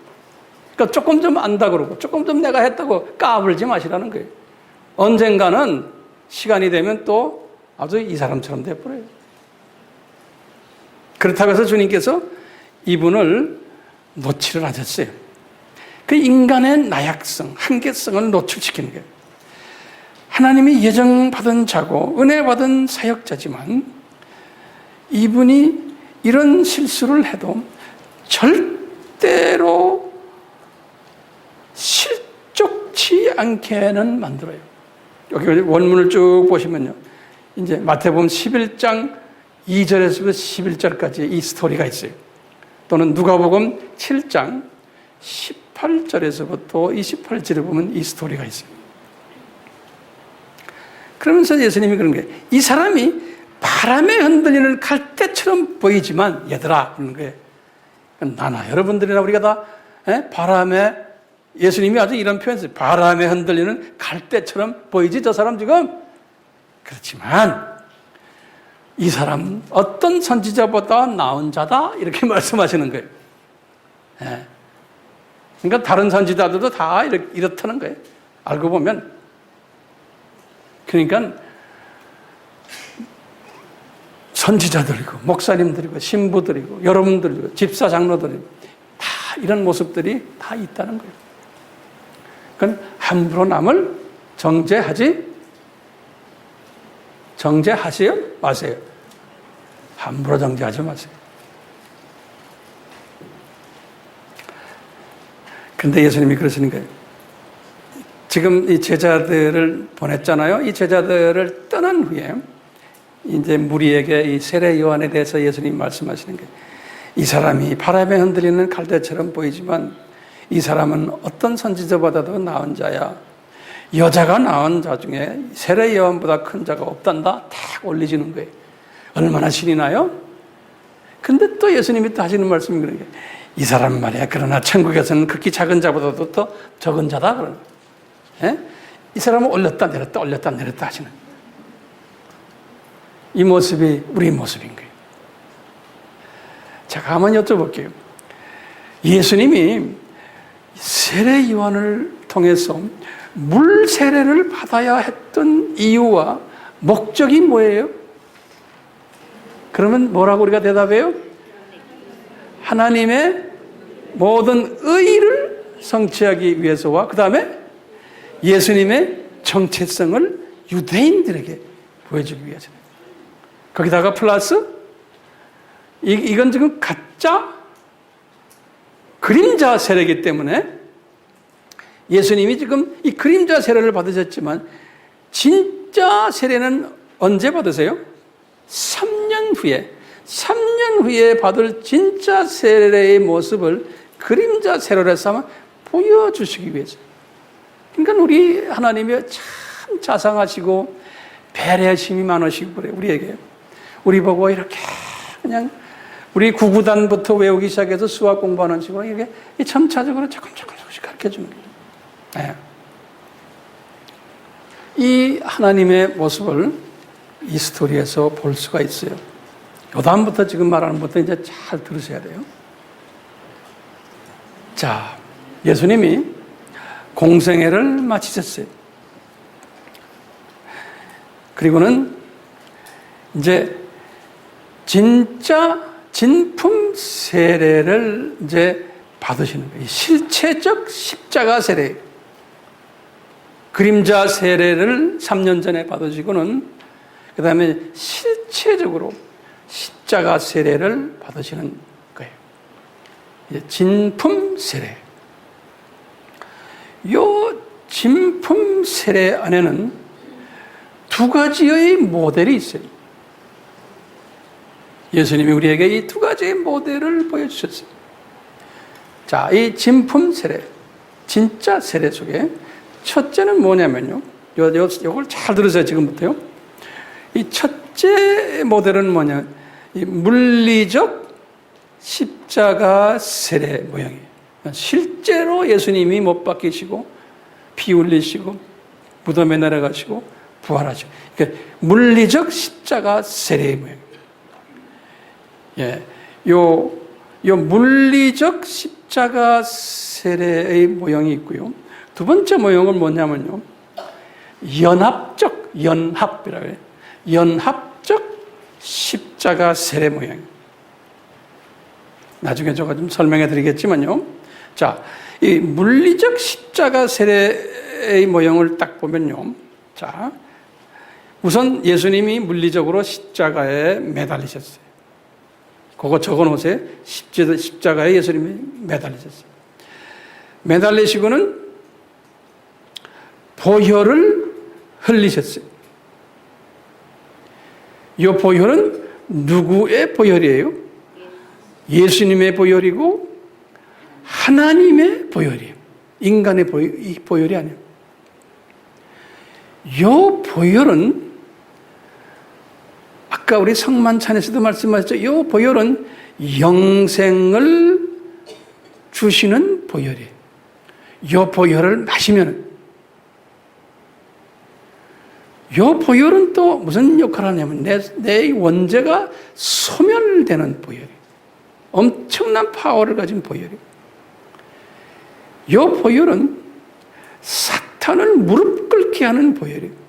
그러니까 조금 좀 안다 그러고 조금 좀 내가 했다고 까불지 마시라는 거예요. 언젠가는 시간이 되면 또 아주 이 사람처럼 돼버려요. 그렇다고 해서 주님께서 이분을 노출을 하셨어요. 그 인간의 나약성, 한계성을 노출시키는 거예요. 하나님이 예정받은 자고 은혜 받은 사역자지만 이분이 이런 실수를 해도 절대로 실족치 않게는 만들어요. 여기 원문을 쭉 보시면요, 이제 마태복음 11장 2절에서부터 11절까지 이 스토리가 있어요. 또는 누가복음 7장 18절에서부터 28절에 보면 이 스토리가 있어요. 그러면서 예수님이 그런 거예요. 이 사람이 바람에 흔들리는 갈대처럼 보이지만 얘들아 그런 거예요. 나나 여러분들이나 우리가 다 바람에, 예수님이 아주 이런 표현을, 바람에 흔들리는 갈대처럼 보이지 저 사람 지금? 그렇지만 이 사람 어떤 선지자보다 나은 자다 이렇게 말씀하시는 거예요. 그러니까 다른 선지자들도 다 이렇다는 거예요. 알고 보면. 그러니까 선지자들이고 목사님들이고 신부들이고 여러분들이고 집사 장로들이고 다 이런 모습들이 다 있다는 거예요. 그러니까 함부로 남을 정죄하세요? 마세요. 함부로 정죄하지 마세요. 그런데 예수님이 그러시는 거예요. 지금 이 제자들을 보냈잖아요. 이 제자들을 떠난 후에 이제 무리에게 이 세례 요한에 대해서 예수님이 말씀하시는 거예요. 이 사람이 바람에 흔들리는 갈대처럼 보이지만 이 사람은 어떤 선지자보다도 나은 자야. 여자가 낳은 자 중에 세례 요한보다 큰 자가 없단다. 탁 올리시는 거예요. 얼마나 신이 나요? 근데 또 예수님이 또 하시는 말씀이 그런 거예요. 이 사람 말이야. 그러나 천국에서는 극히 작은 자보다도 더 적은 자다. 그런 거예요. 이 사람은 올렸다 내렸다 올렸다 내렸다 하시는 거예요. 이 모습이 우리 모습인 거예요. 제가 한번 여쭤볼게요. 예수님이 세례 요한을 통해서 물 세례를 받아야 했던 이유와 목적이 뭐예요? 그러면 뭐라고 우리가 대답해요? 하나님의 모든 의를 성취하기 위해서와 그 다음에 예수님의 정체성을 유대인들에게 보여주기 위해서. 거기다가 플러스 이건 지금 가짜 그림자 세례이기 때문에 예수님이 지금 이 그림자 세례를 받으셨지만 진짜 세례는 언제 받으세요? 3년 후에 받을 진짜 세례의 모습을 그림자 세례로 해서 보여주시기 위해서. 그러니까 우리 하나님이 참 자상하시고 배려심이 많으시고 그래요. 우리에게. 우리 보고 이렇게 그냥 우리 구구단부터 외우기 시작해서 수학 공부하는 식으로 이렇게 점차적으로 조금씩 가르쳐 주는 거예요. 네. 이 하나님의 모습을 이 스토리에서 볼 수가 있어요. 요 다음부터 지금 말하는 것부터 이제 잘 들으셔야 돼요. 자, 예수님이 공생애를 마치셨어요. 그리고는 이제 진짜 진품 세례를 이제 받으시는 거예요. 실체적 십자가 세례. 그림자 세례를 3년 전에 받으시고는 그 다음에 실체적으로 십자가 세례를 받으시는 거예요. 이제 진품 세례. 요 진품 세례 안에는 두 가지의 모델이 있어요. 예수님이 우리에게 이 두 가지의 모델을 보여주셨어요. 자, 이 진품 세례, 진짜 세례 속에 첫째는 뭐냐면요. 요걸 잘 들으세요, 지금부터요. 이 첫째 모델은 뭐냐. 이 물리적 십자가 세례 모양이에요. 실제로 예수님이 못 박히시고 피 흘리시고 무덤에 내려가시고 부활하시고, 그러니까 물리적 십자가 세례의 모양이에요. 예, 요 물리적 십자가 세례의 모형이 있고요. 두 번째 모형은 뭐냐면요, 연합이라고 해요. 연합적 십자가 세례 모양. 나중에 제가 좀 설명해 드리겠지만요. 자, 이 물리적 십자가 세례의 모형을 딱 보면요. 자, 우선 예수님이 물리적으로 십자가에 매달리셨어요. 그거 적어 놓으세요. 십자가에 예수님이 매달리셨어요. 매달리시고는 보혈을 흘리셨어요. 이 보혈은 누구의 보혈이에요? 예수님의 보혈이고 하나님의 보혈이에요. 인간의 보혈이 아니에요. 이 보혈은 아까 우리 성만찬에서도 말씀하셨죠. 이 보혈은 영생을 주시는 보혈이에요. 이 보혈을 마시면, 이 보혈은 또 무슨 역할을 하냐면 내 원죄가 소멸되는 보혈이에요. 엄청난 파워를 가진 보혈이에요. 이 보혈은 사탄을 무릎 꿇게 하는 보혈이에요.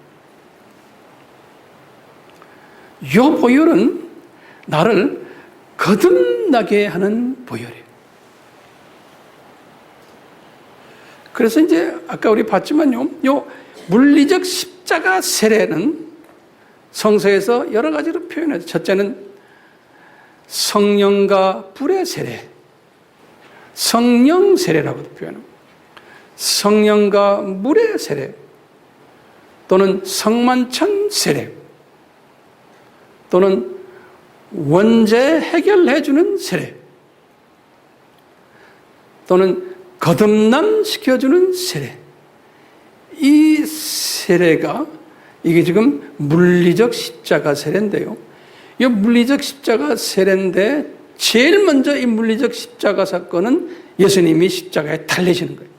이 보혈은 나를 거듭나게 하는 보혈이에요. 그래서 이제 아까 우리 봤지만요, 요 물리적 십자가 세례는 성서에서 여러 가지로 표현해요. 첫째는 성령과 불의 세례, 성령 세례라고도 표현합니다. 성령과 물의 세례, 또는 성만찬 세례, 또는 원죄 해결해주는 세례, 또는 거듭남 시켜주는 세례. 이 세례가, 이게 지금 물리적 십자가 세례인데요. 이 물리적 십자가 세례인데 제일 먼저 이 물리적 십자가 사건은 예수님이 십자가에 달리시는 거예요.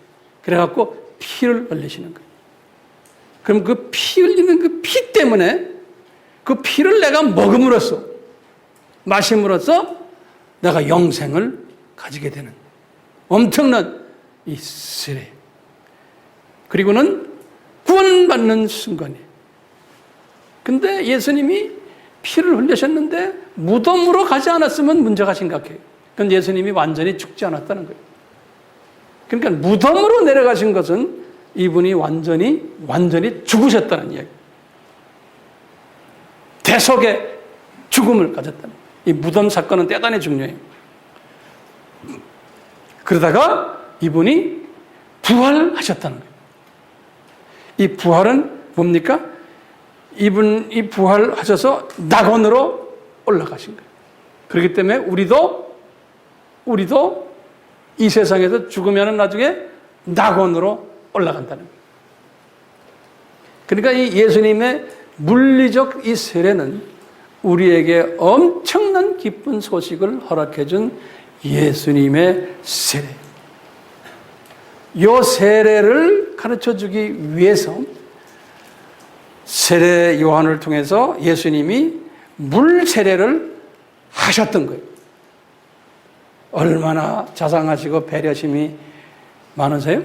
그래갖고 피를 흘리시는 거예요. 그럼 그 피 흘리는 그 피 때문에, 그 피를 내가 먹음으로써, 마심으로써 내가 영생을 가지게 되는 엄청난 이 세례. 그리고는 구원받는 순간이에요. 근데 예수님이 피를 흘리셨는데 무덤으로 가지 않았으면 문제가 심각해요. 그건 예수님이 완전히 죽지 않았다는 거예요. 그러니까 무덤으로 내려가신 것은 이분이 완전히 죽으셨다는 이야기. 대속의 죽음을 가졌다는 거예요. 이 무덤 사건은 대단히 중요해요. 그러다가 이분이 부활하셨다는 거예요. 이 부활은 뭡니까? 이분이 부활하셔서 낙원으로 올라가신 거예요. 그렇기 때문에 우리도 이 세상에서 죽으면 나중에 낙원으로 올라간다는 거예요. 그러니까 이 예수님의 물리적 이 세례는 우리에게 엄청난 기쁜 소식을 허락해 준 예수님의 세례. 이 세례를 가르쳐 주기 위해서 세례 요한을 통해서 예수님이 물 세례를 하셨던 거예요. 얼마나 자상하시고 배려심이 많으세요?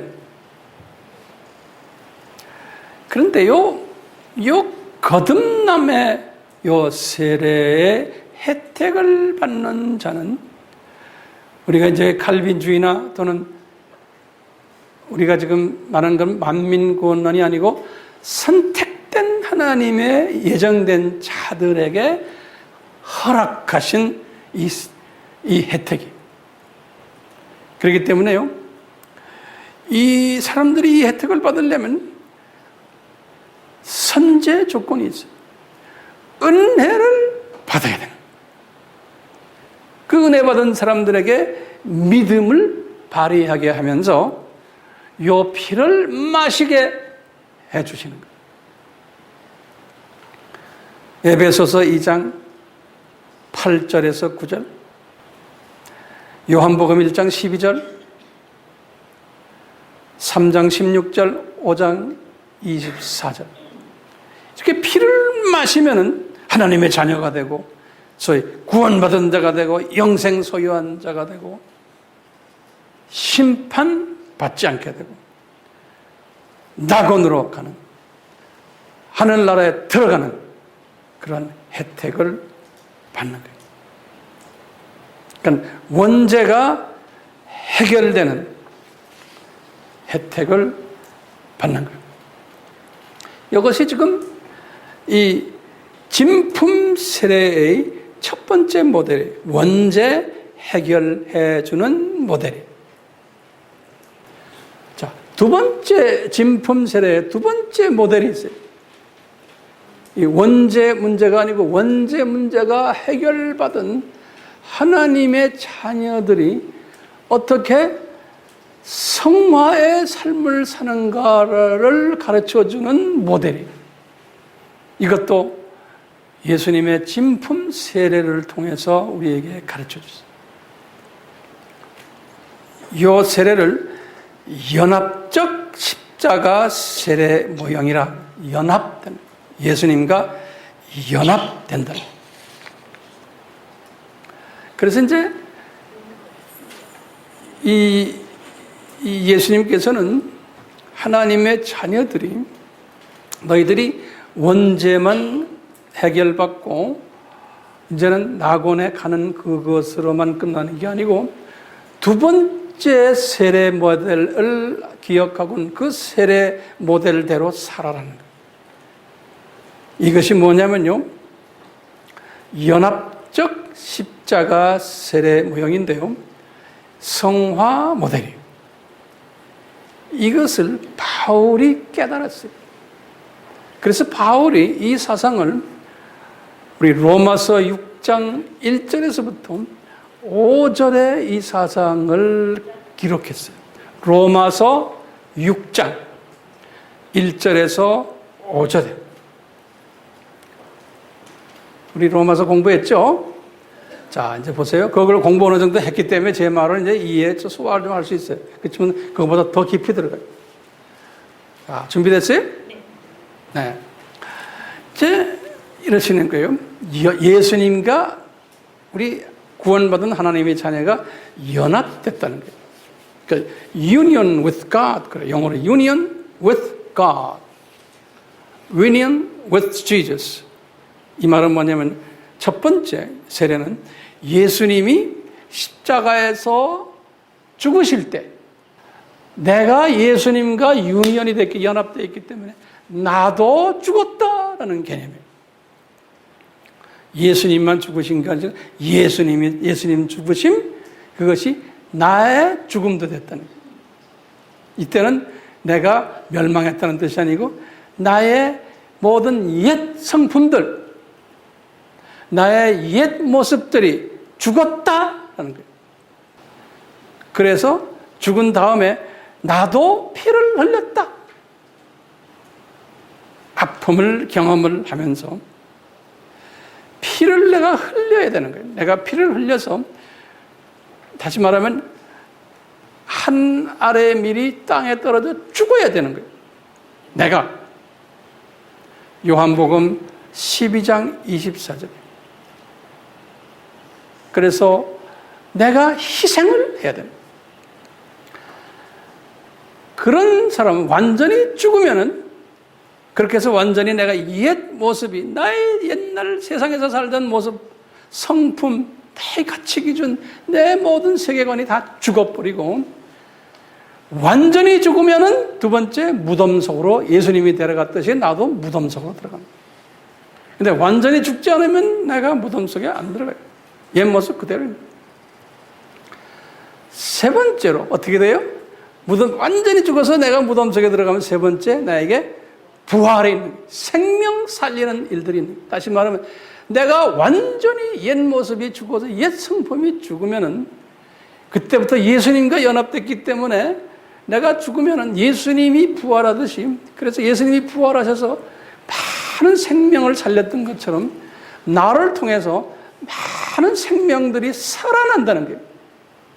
그런데 요 거듭남의 요 세례의 혜택을 받는 자는, 우리가 이제 칼빈주의나 또는 우리가 지금 말하는 건 만민구원론이 아니고 선택된 하나님의 예정된 자들에게 허락하신 이 혜택이. 그렇기 때문에요, 이 사람들이 이 혜택을 받으려면 선제 조건이 있어요. 은혜를 받아야 되는. 그 은혜 받은 사람들에게 믿음을 발휘하게 하면서 요 피를 마시게 해주시는 거예요. 에베소서 2장 8절에서 9절. 요한복음 1장 12절, 3장 16절, 5장 24절. 이렇게 피를 마시면은 하나님의 자녀가 되고, 소위 구원받은 자가 되고, 영생 소유한 자가 되고, 심판받지 않게 되고, 낙원으로 가는, 하늘나라에 들어가는 그런 혜택을 받는 거예요. 그러니까 원죄가 해결되는 혜택을 받는 거예요. 이것이 지금 이 진품 세례의 첫 번째 모델이에요. 원죄 해결해주는 모델이에요. 자, 두 번째 진품 세례의 두 번째 모델이 있어요. 이 원죄 문제가 아니고 원죄 문제가 해결받은 하나님의 자녀들이 어떻게 성화의 삶을 사는가를 가르쳐주는 모델이에요. 이것도 예수님의 진품 세례를 통해서 우리에게 가르쳐주세요. 이 세례를 연합적 십자가 세례 모형이라, 연합된, 예수님과 연합된다. 그래서 이제 이 예수님께서는 하나님의 자녀들이, 너희들이 원죄만 해결받고 이제는 낙원에 가는 그것으로만 끝나는 게 아니고, 두 번째 세례 모델을 기억하고는 그 세례 모델대로 살아라는 거예요. 이것이 뭐냐면요, 연합적 십자가 세례 모형인데요, 성화 모델이에요. 이것을 바울이 깨달았어요. 그래서 바울이 이 사상을 우리 로마서 6장 1절에서부터 5절에 이 사상을 기록했어요. 로마서 6장 1절에서 5절에. 우리 로마서 공부했죠? 자, 이제 보세요. 그걸 공부 어느 정도 했기 때문에 제 말을 이제 이해해서 소화를 좀 할 수 있어요. 그렇지만 그것보다 더 깊이 들어가요. 자, 준비됐어요? 네. 이제 이러시는 거예요. 예수님과 우리 구원받은 하나님의 자녀가 연합됐다는 거예요. 그러니까 union with God, 그래 영어로 union with God, union with Jesus. 이 말은 뭐냐면, 첫 번째 세례는 예수님이 십자가에서 죽으실 때 내가 예수님과 유니언이 됐기, 연합되어 있기 때문에 나도 죽었다라는 개념이에요. 예수님만 죽으신 게 아니라 예수님 죽으심, 그것이 나의 죽음도 됐다는 거예요. 이때는 내가 멸망했다는 뜻이 아니고 나의 모든 옛 성품들, 나의 옛 모습들이 죽었다라는 거예요. 그래서 죽은 다음에 나도 피를 흘렸다. 아픔을 경험을 하면서 피를 내가 흘려야 되는 거예요. 내가 피를 흘려서, 다시 말하면 한 알의 밀이 땅에 떨어져 죽어야 되는 거예요. 내가. 요한복음 12장 24절. 그래서 내가 희생을 해야 됩니다. 그런 사람은 완전히 죽으면은, 그렇게 해서 완전히 내가 옛 모습이, 나의 옛날 세상에서 살던 모습, 성품, 내 가치 기준, 내 모든 세계관이 다 죽어버리고, 완전히 죽으면은 두 번째 무덤 속으로, 예수님이 데려갔듯이 나도 무덤 속으로 들어갑니다. 근데 완전히 죽지 않으면 내가 무덤 속에 안 들어가요. 옛 모습 그대로입니다. 세 번째로 어떻게 돼요? 완전히 죽어서 내가 무덤 속에 들어가면 세 번째, 나에게 부활이 있는, 생명 살리는 일들이 있는. 다시 말하면 내가 완전히 옛 모습이 죽어서 옛 성품이 죽으면은, 그때부터 예수님과 연합됐기 때문에 내가 죽으면은 예수님이 부활하듯이, 그래서 예수님이 부활하셔서 많은 생명을 살렸던 것처럼 나를 통해서 많은 생명들이 살아난다는 거예요.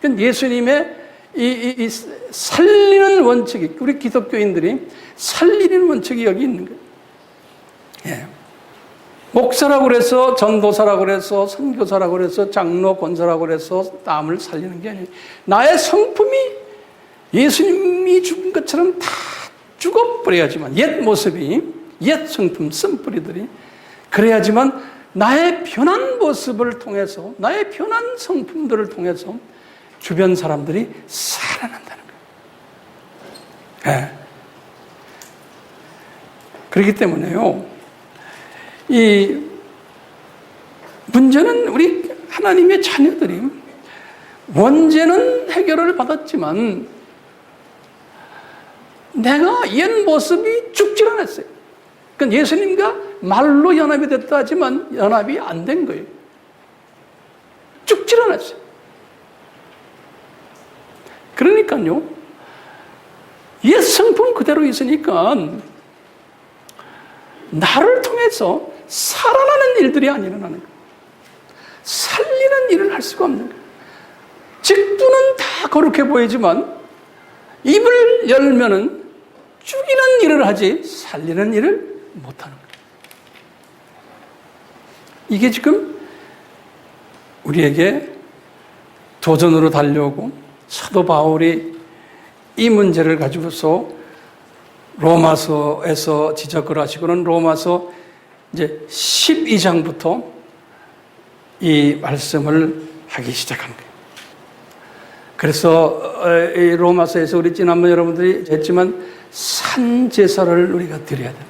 그러니까 예수님의 이 살리는 원칙이, 우리 기독교인들이 살리는 원칙이 여기 있는 거예요. 예. 목사라고 그래서, 전도사라고 그래서, 선교사라고 그래서, 장로, 권사라고 그래서 남을 살리는 게 아니에요. 나의 성품이 예수님이 죽은 것처럼 다 죽어버려야지만, 옛 모습이, 옛 성품, 쓴뿌리들이 그래야지만 나의 변한 모습을 통해서, 나의 변한 성품들을 통해서 주변 사람들이 살아난다는 거예요. 네. 그렇기 때문에요, 이 문제는 우리 하나님의 자녀들이 원죄는 해결을 받았지만 내가 옛 모습이 죽질 않았어요. 그러니까 예수님과 말로 연합이 됐다 하지만 연합이 안 된 거예요. 죽질 않았어요. 그러니까요, 옛 성품 그대로 있으니까 나를 통해서 살아나는 일들이 안 일어나는 거예요. 살리는 일을 할 수가 없는 거예요. 직분은 다 거룩해 보이지만 입을 열면은 죽이는 일을 하지 살리는 일을 못하는 거예요. 이게 지금 우리에게 도전으로 달려오고, 사도 바울이 이 문제를 가지고서 로마서에서 지적을 하시고는 로마서 이제 12장부터 이 말씀을 하기 시작한 거예요. 그래서 이 로마서에서 우리 지난번 여러분들이 했지만 산제사를 우리가 드려야 돼요.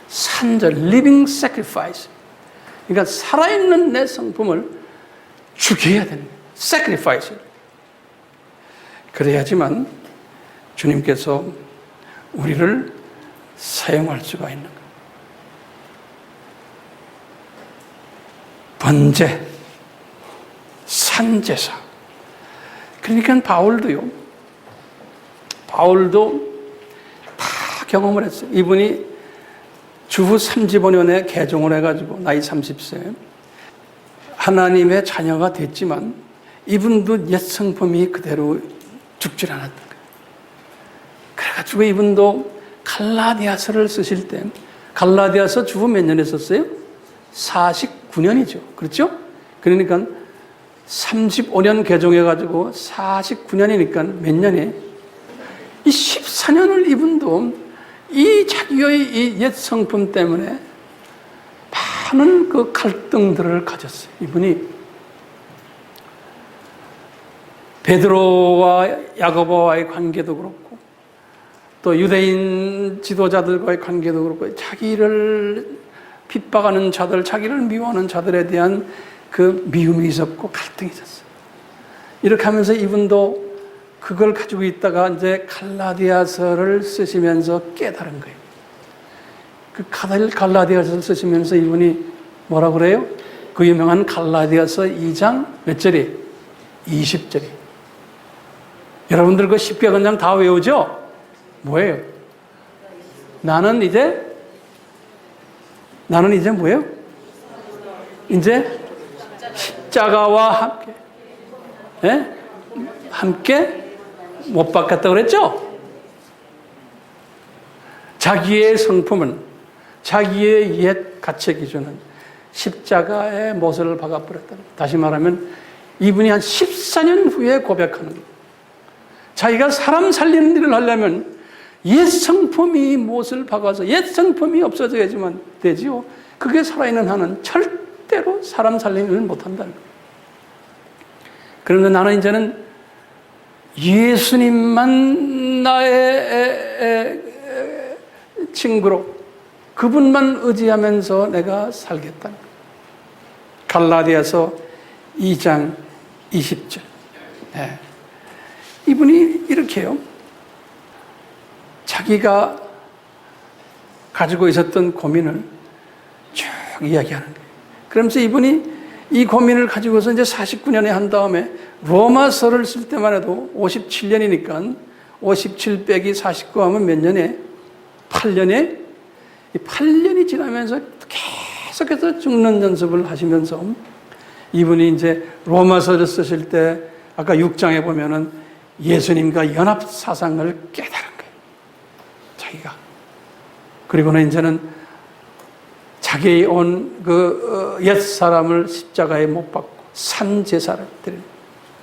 산제, living sacrifice. 그러니까 살아있는 내 성품을 죽여야 되는 거예요. sacrifice. 그래야지만 주님께서 우리를 사용할 수가 있는 거예요. 번제, 산제사. 그러니까 바울도 다 경험을 했어요. 이분이 주후 35년에 개종을 해가지고 나이 30세 하나님의 자녀가 됐지만 이분도 옛 성품이 그대로 죽질 않았던 거예요. 그래가지고 이분도 갈라디아서를 쓰실 때, 갈라디아서 주후 몇 년에 썼어요? 49년이죠. 그렇죠? 그러니까 35년 개종해가지고 49년이니까 몇 년에? 이 14년을 이분도 이 자기의 이 옛 성품 때문에 많은 그 갈등들을 가졌어요. 이분이 베드로와 야고보와의 관계도 그렇고, 또 유대인 지도자들과의 관계도 그렇고, 자기를 핍박하는 자들, 자기를 미워하는 자들에 대한 그 미움이 있었고 갈등이 있었어요. 이렇게 하면서 이분도 그걸 가지고 있다가 이제 갈라디아서를 쓰시면서 깨달은 거예요. 그 갈라디아서를 쓰시면서 이분이 뭐라 그래요? 그 유명한 갈라디아서 2장 몇 절이? 20절이. 여러분들 그 십계관장 다 외우죠? 뭐예요? 나는 이제 뭐예요? 이제 십자가와 함께, 예? 함께 못 박았다고 그랬죠? 자기의 성품은, 자기의 옛 가치 기준은 십자가의 못을 박아버렸다. 다시 말하면 이분이 한 14년 후에 고백하는 거예요. 자기가 사람 살리는 일을 하려면 옛 성품이 못을 박아서 옛 성품이 없어져야지만 되지요. 그게 살아있는 한은 절대로 사람 살리는 일을 못한다는 거예요. 그런데 나는 이제는 예수님만 나의 친구로, 그분만 의지하면서 내가 살겠다는 거예요. 갈라디아서 2장 20절. 네. 이분이 이렇게 해요. 자기가 가지고 있었던 고민을 쭉 이야기하는 거예요. 그러면서 이분이 이 고민을 가지고서 이제 49년에 한 다음에 로마서를 쓸 때만 해도 57년이니까 57 빼기 49 하면 몇 년에? 8년에? 이 8년이 지나면서 계속해서 죽는 연습을 하시면서 이분이 이제 로마서를 쓰실 때 아까 6장에 보면은 예수님과 연합 사상을 깨달은 거예요. 자기가. 그리고는 이제는 자기의 온 옛 사람을 십자가에 못 박고 산 제사를 드리는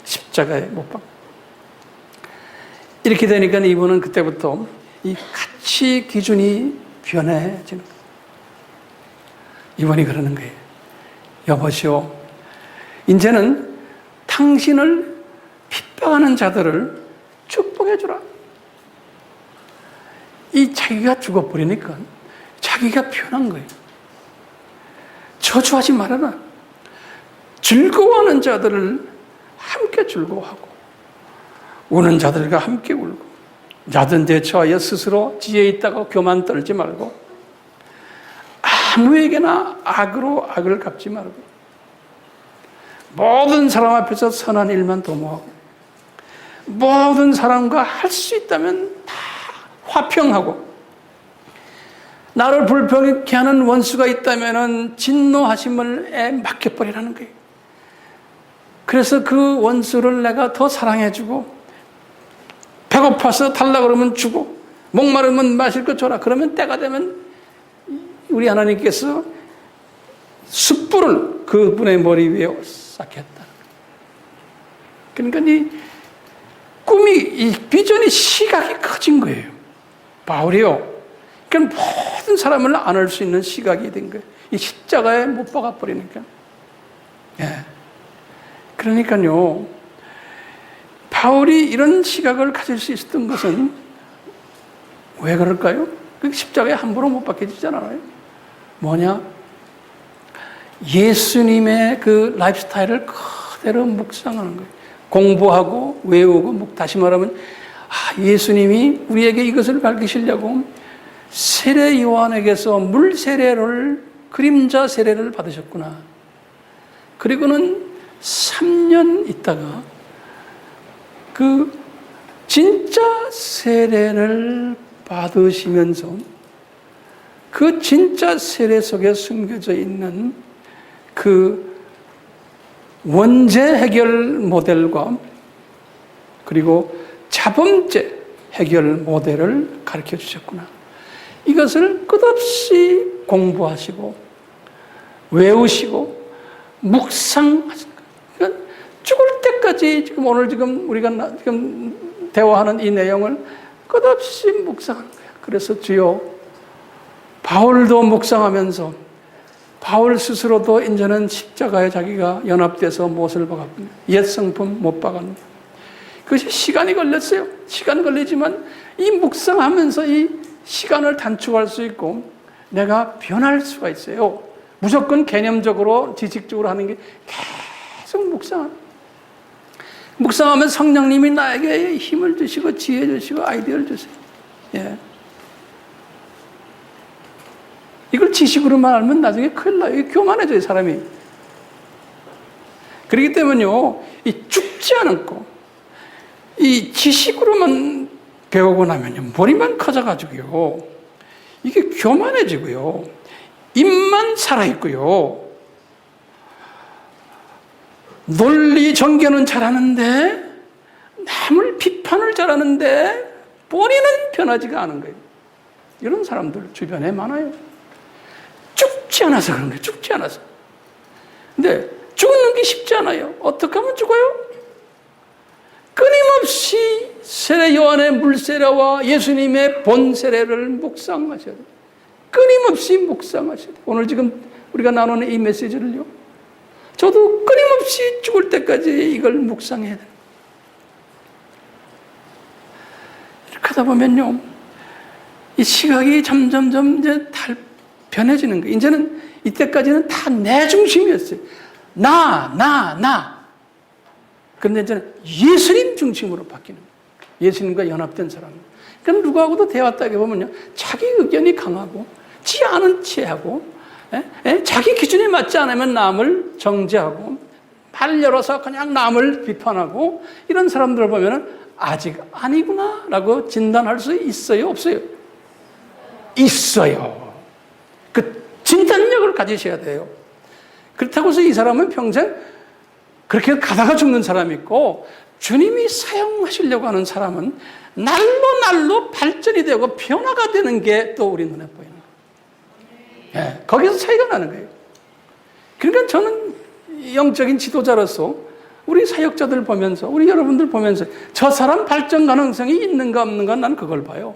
십자가에 못 박고 이렇게 되니까 이분은 그때부터 이 가치 기준이 변해지는 거예요. 이분이 그러는 거예요. 여보시오, 이제는 당신을 핍박하는 자들을 축복해 주라. 이 자기가 죽어버리니까 자기가 변한 거예요. 저주하지 말아라. 즐거워하는 자들을 함께 즐거워하고 우는 자들과 함께 울고 낮은 데 처하여 스스로 지혜 있다고 교만 떨지 말고 아무에게나 악으로 악을 갚지 말고 모든 사람 앞에서 선한 일만 도모하고 모든 사람과 할 수 있다면 다 화평하고 나를 불평케 하는 원수가 있다면 진노하심을 맡겨버리라는 거예요. 그래서 그 원수를 내가 더 사랑해주고 배고파서 달라고 그러면 주고 목마르면 마실 것 줘라. 그러면 때가 되면 우리 하나님께서 숯불을 그분의 머리 위에 쌓겠다. 그러니까 이 꿈이, 이 비전이 시각이 커진 거예요. 바울이요. 그러니까 모든 사람을 안을 수 있는 시각이 된 거예요. 이 십자가에 못 박아 버리니까. 예. 그러니까요. 바울이 이런 시각을 가질 수 있었던 것은 왜 그럴까요? 그 십자가에 함부로 못 박혀지잖아요. 뭐냐? 예수님의 그 라이프스타일을 그대로 묵상하는 거예요. 공부하고 외우고 다시 말하면 예수님이 우리에게 이것을 밝히시려고 세례 요한에게서 물 세례를 그림자 세례를 받으셨구나. 그리고는 3년 있다가 그 진짜 세례를 받으시면서 그 진짜 세례 속에 숨겨져 있는 그 원죄 해결 모델과 그리고 자범죄 해결 모델을 가르쳐 주셨구나. 이것을 끝없이 공부하시고 외우시고 묵상하신 거예요. 그러니까 죽을 때까지 지금 오늘 우리가 지금 대화하는 이 내용을 끝없이 묵상하는 거예요. 그래서 주여, 바울도 묵상하면서 바울 스스로도 이제는 십자가에 자기가 연합돼서 못을 박았군요. 옛 성품 못 박았는데 그것이 시간이 걸렸어요. 시간 걸리지만 이 묵상하면서 이 시간을 단축할 수 있고 내가 변할 수가 있어요. 무조건 개념적으로 지식적으로 하는 게 계속 묵상하면 성령님이 나에게 힘을 주시고 지혜 주시고 아이디어를 주세요. 예. 이걸 지식으로만 알면 나중에 큰일 나요. 교만해져요, 사람이. 그렇기 때문에요, 이 죽지 않고, 이 지식으로만 배우고 나면요, 머리만 커져가지고요, 이게 교만해지고요, 입만 살아있고요, 논리 전개는 잘하는데, 남을 비판을 잘하는데, 본인은 변하지가 않은 거예요. 이런 사람들 주변에 많아요. 죽지 않아서 그런 거예요. 죽지 않아서. 근데 죽는 게 쉽지 않아요. 어떻게 하면 죽어요? 끊임없이 세례 요한의 물세례와 예수님의 본세례를 묵상하셔야 돼요. 끊임없이 묵상하셔야 돼요. 오늘 지금 우리가 나누는 이 메시지를요, 저도 끊임없이 죽을 때까지 이걸 묵상해야 돼요. 이렇게 하다 보면요, 이 시각이 점점점 이제 변해지는 거예요. 이제는 이때까지는 다 내 중심이었어요. 나. 그런데 이제는 예수님 중심으로 바뀌는 거예요. 예수님과 연합된 사람. 그럼 누구하고도 대화 따게 보면요, 자기 의견이 강하고, 지 않은 체하고, 자기 기준에 맞지 않으면 남을 정죄하고, 말 열어서 그냥 남을 비판하고, 이런 사람들을 보면은 아직 아니구나라고 진단할 수 있어요, 없어요? 있어요. 그 진단력을 가지셔야 돼요. 그렇다고 해서 이 사람은 평생 그렇게 가다가 죽는 사람이 있고, 주님이 사용하시려고 하는 사람은 날로 날로 발전이 되고 변화가 되는 게 또 우리 눈에 보이는 거예요. 예, 거기서 차이가 나는 거예요. 그러니까 저는 영적인 지도자로서 우리 사역자들 보면서, 우리 여러분들 보면서 저 사람 발전 가능성이 있는가 없는가, 난 그걸 봐요.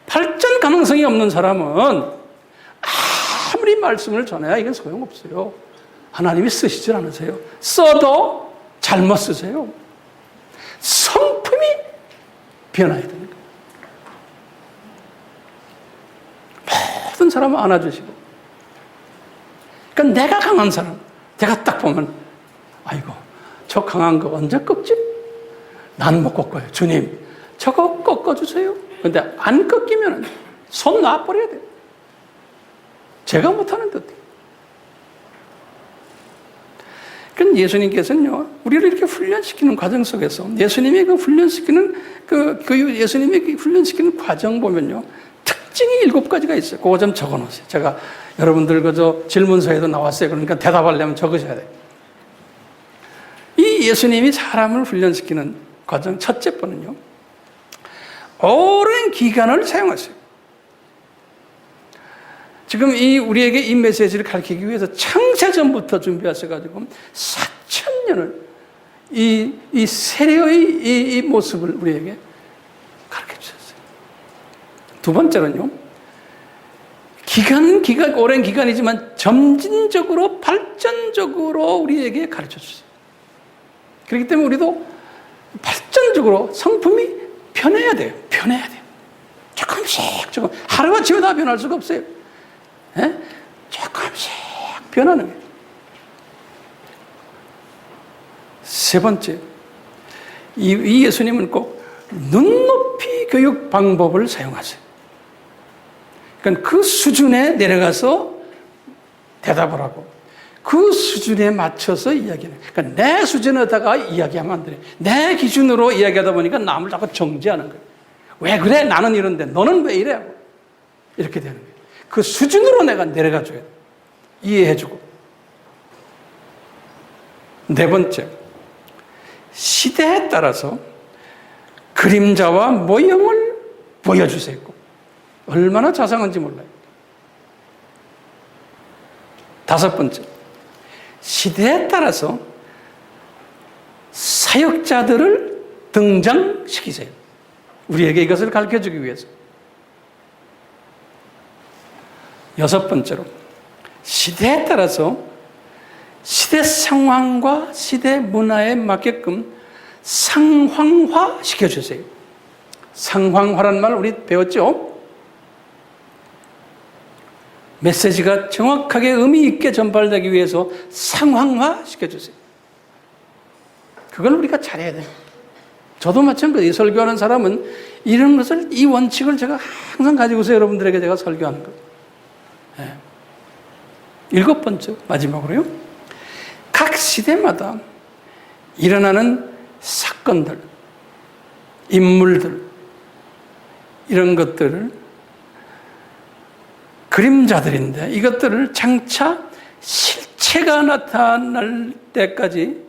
발전 가능성이 없는 사람은 아무리 말씀을 전해야 이건 소용없어요. 하나님이 쓰시질 않으세요. 써도 잘못 쓰세요. 성품이 변화해야 됩니다. 모든 사람을 안아주시고. 그러니까 내가 강한 사람, 내가 딱 보면, 아이고, 저 강한 거 언제 꺾지? 난 못 꺾어요. 주님, 저거 꺾어주세요. 근데 안 꺾이면 손 놔버려야 돼요. 제가 못하는데 어떻게. 그러니까 예수님께서는요, 우리를 이렇게 훈련시키는 과정 속에서 예수님이 그 훈련시키는 예수님이 그 훈련시키는 과정 보면요, 특징이 7가지가 있어요. 그거 좀 적어 놓으세요. 제가 여러분들 그저 질문서에도 나왔어요. 그러니까 대답하려면 적으셔야 돼요. 이 예수님이 사람을 훈련시키는 과정 첫째 번은요, 오랜 기간을 사용하세요. 지금 우리에게 이 메시지를 가르치기 위해서 창세전부터 준비하셔가지고 4,000년을 이 세례의 이 모습을 우리에게 가르쳐 주셨어요. 두 번째는요, 오랜 기간이지만 점진적으로, 발전적으로 우리에게 가르쳐 주셨어요. 그렇기 때문에 우리도 발전적으로 성품이 변해야 돼요. 변해야 돼요. 조금 하루아침에 다 변할 수가 없어요. 예? 조금씩 변하는 거예요. 세 번째, 이 예수님은 꼭 눈높이 교육 방법을 사용하세요. 그러니까 그 수준에 내려가서 대답을 하고 그 수준에 맞춰서 이야기하는 거예요. 그러니까 내 수준에다가 이야기하면 안 돼요. 내 기준으로 이야기하다 보니까 남을 자꾸 정죄하는 거예요. 왜 그래? 나는 이런데 너는 왜 이래? 이렇게 되는 거예요. 그 수준으로 내가 내려가줘야 돼. 이해해주고. 네 번째, 시대에 따라서 그림자와 모형을 보여주세요. 얼마나 자상한지 몰라요. 다섯 번째, 시대에 따라서 사역자들을 등장시키세요. 우리에게 이것을 가르쳐주기 위해서. 여섯 번째로, 시대에 따라서 시대 상황과 시대 문화에 맞게끔 상황화 시켜주세요. 상황화라는 말 우리 배웠죠? 메시지가 정확하게 의미 있게 전달되기 위해서 상황화 시켜주세요. 그걸 우리가 잘해야 돼요. 저도 마찬가지예요. 설교하는 사람은 이런 것을, 이 원칙을 제가 항상 가지고서 여러분들에게 제가 설교하는 거예요. 네. 일곱 번째, 마지막으로요. 각 시대마다 일어나는 사건들, 인물들, 이런 것들을 그림자들인데 이것들을 장차 실체가 나타날 때까지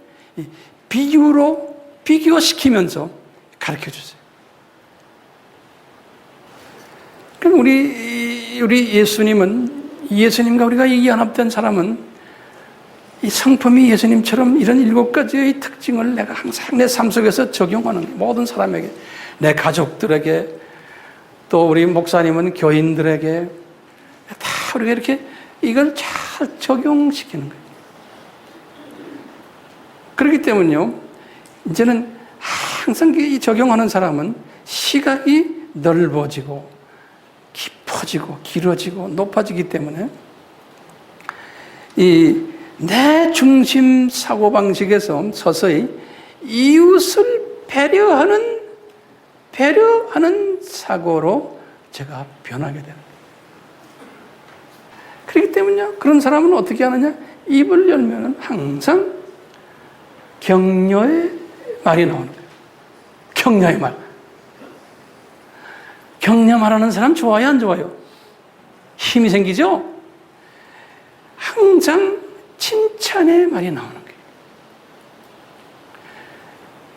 비유로 비교시키면서 가르쳐 주세요. 그럼 우리 예수님과 우리가 이 연합된 사람은 이 성품이 예수님처럼 이런 7가지의 특징을 내가 항상 내 삶 속에서 적용하는, 모든 사람에게, 내 가족들에게, 또 우리 목사님은 교인들에게 다 우리가 이렇게 이걸 잘 적용시키는 거예요. 그렇기 때문에요, 이제는 항상 이 적용하는 사람은 시각이 넓어지고 깊어지고 길어지고 높아지기 때문에 이 내 중심 사고방식에서 서서히 이웃을 배려하는 사고로 제가 변하게 되는 거예요. 그렇기 때문에 그런 사람은 어떻게 하느냐? 입을 열면 항상 격려의 말이 나오는 거예요. 격려의 말. 격려 말하는 사람 좋아요, 안 좋아요? 힘이 생기죠? 항상 칭찬의 말이 나오는 거예요.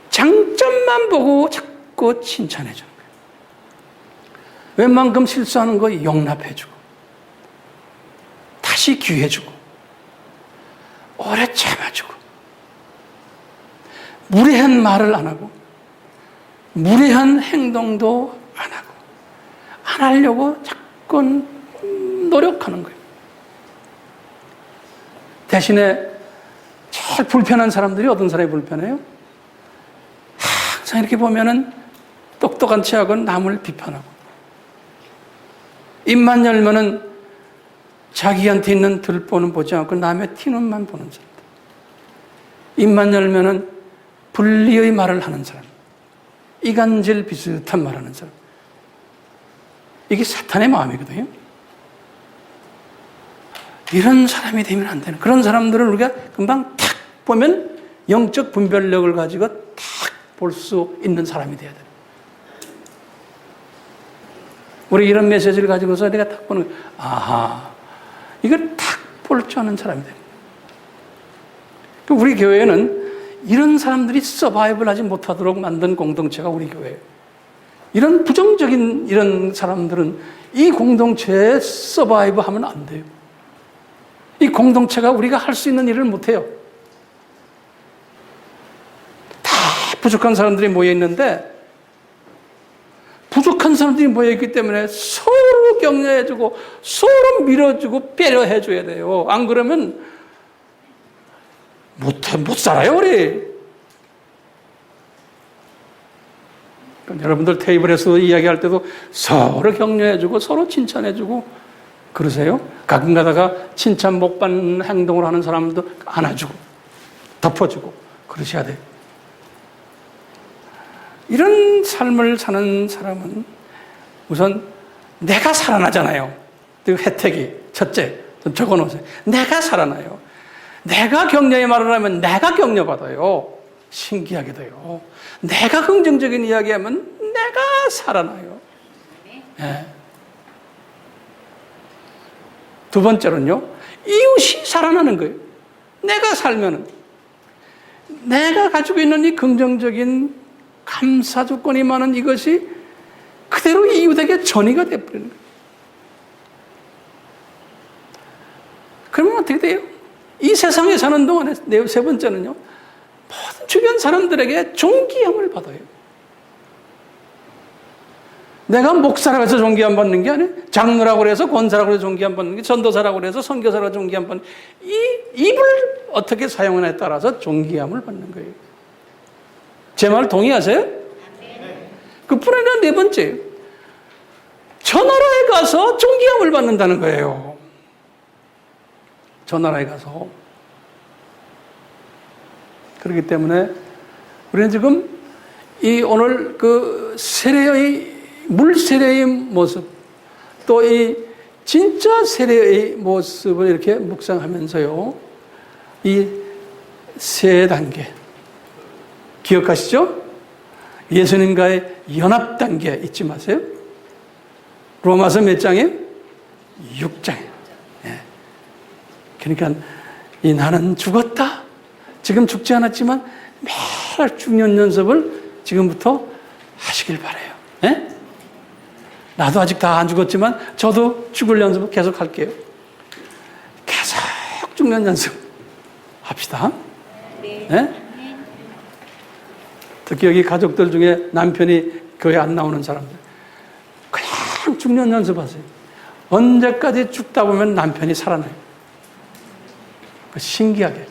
장점만 보고 자꾸 칭찬해 주는 거예요. 웬만큼 실수하는 거 용납해 주고 다시 기회 주고 오래 참아주고 무례한 말을 안 하고 무례한 행동도 안 하고 안 하려고 자꾸 노력하는 거예요. 대신에 제일 불편한 사람들이 어떤 사람이 불편해요? 항상 이렇게 보면은 똑똑한 체하고는 남을 비판하고 입만 열면은 자기한테 있는 들보는 보지 않고 남의 튀는만 보는 사람. 입만 열면은 불리의 말을 하는 사람. 이간질 비슷한 말하는 사람. 이게 사탄의 마음이거든요. 이런 사람이 되면 안 되는, 그런 사람들을 우리가 금방 탁 보면 영적 분별력을 가지고 탁 볼 수 있는 사람이 돼야 돼요. 우리 이런 메시지를 가지고서 내가 딱 보는 거예요. 아하, 이걸 탁 볼 줄 아는 사람이 돼요. 우리 교회는 이런 사람들이 서바이벌 하지 못하도록 만든 공동체가 우리 교회예요. 이런 부정적인 이런 사람들은 이 공동체에 서바이브 하면 안 돼요. 이 공동체가 우리가 할 수 있는 일을 못해요. 다 부족한 사람들이 모여있는데 부족한 사람들이 모여있기 때문에 서로 격려해주고 서로 밀어주고 배려해줘야 돼요. 안 그러면 못 살아요, 우리. 여러분들 테이블에서 이야기할 때도 서로 격려해주고 서로 칭찬해주고 그러세요? 가끔 가다가 칭찬 못 받는 행동을 하는 사람도 안아주고 덮어주고 그러셔야 돼요. 이런 삶을 사는 사람은 우선 내가 살아나잖아요. 그 혜택이 첫째, 좀 적어놓으세요. 내가 살아나요. 내가 격려의 말을 하면 내가 격려받아요. 신기하게도요. 내가 긍정적인 이야기하면 내가 살아나요. 네. 두 번째로는요, 이웃이 살아나는 거예요. 내가 살면은 내가 가지고 있는 이 긍정적인 감사 조건이 많은 이것이 그대로 이웃에게 전이가 되어버리는 거예요. 그러면 어떻게 돼요? 이 세상에 사는 동안에 세 번째는요, 모든 주변 사람들에게 존귀함을 받아요. 내가 목사라고 해서 존귀함 받는 게 아니에요. 장로라고 해서 권사라고 해서 존귀함 받는 게, 전도사라고 해서 선교사라고 존귀함 받는 게, 이 입을 어떻게 사용하냐에 따라서 존귀함을 받는 거예요. 제 말 동의하세요? 네. 그뿐 아니라 네 번째, 저 나라에 가서 존귀함을 받는다는 거예요. 저 나라에 가서. 그렇기 때문에 우리는 지금 이 오늘 그 세례의 물세례의 모습, 또 이 진짜 세례의 모습을 이렇게 묵상하면서요, 이 세 단계 기억하시죠? 예수님과의 연합 단계 잊지 마세요. 로마서 몇 장이에요? 6장이에요. 네. 그러니까 이 나는 죽었다, 지금 죽지 않았지만 매일 죽는 연습을 지금부터 하시길 바라요. 네? 나도 아직 다 안 죽었지만 저도 죽을 연습을 계속 할게요. 계속 죽는 연습 합시다. 네? 특히 여기 가족들 중에 남편이 교회 안 나오는 사람들, 그냥 죽는 연습하세요. 언제까지 죽다 보면 남편이 살아나요. 신기하게.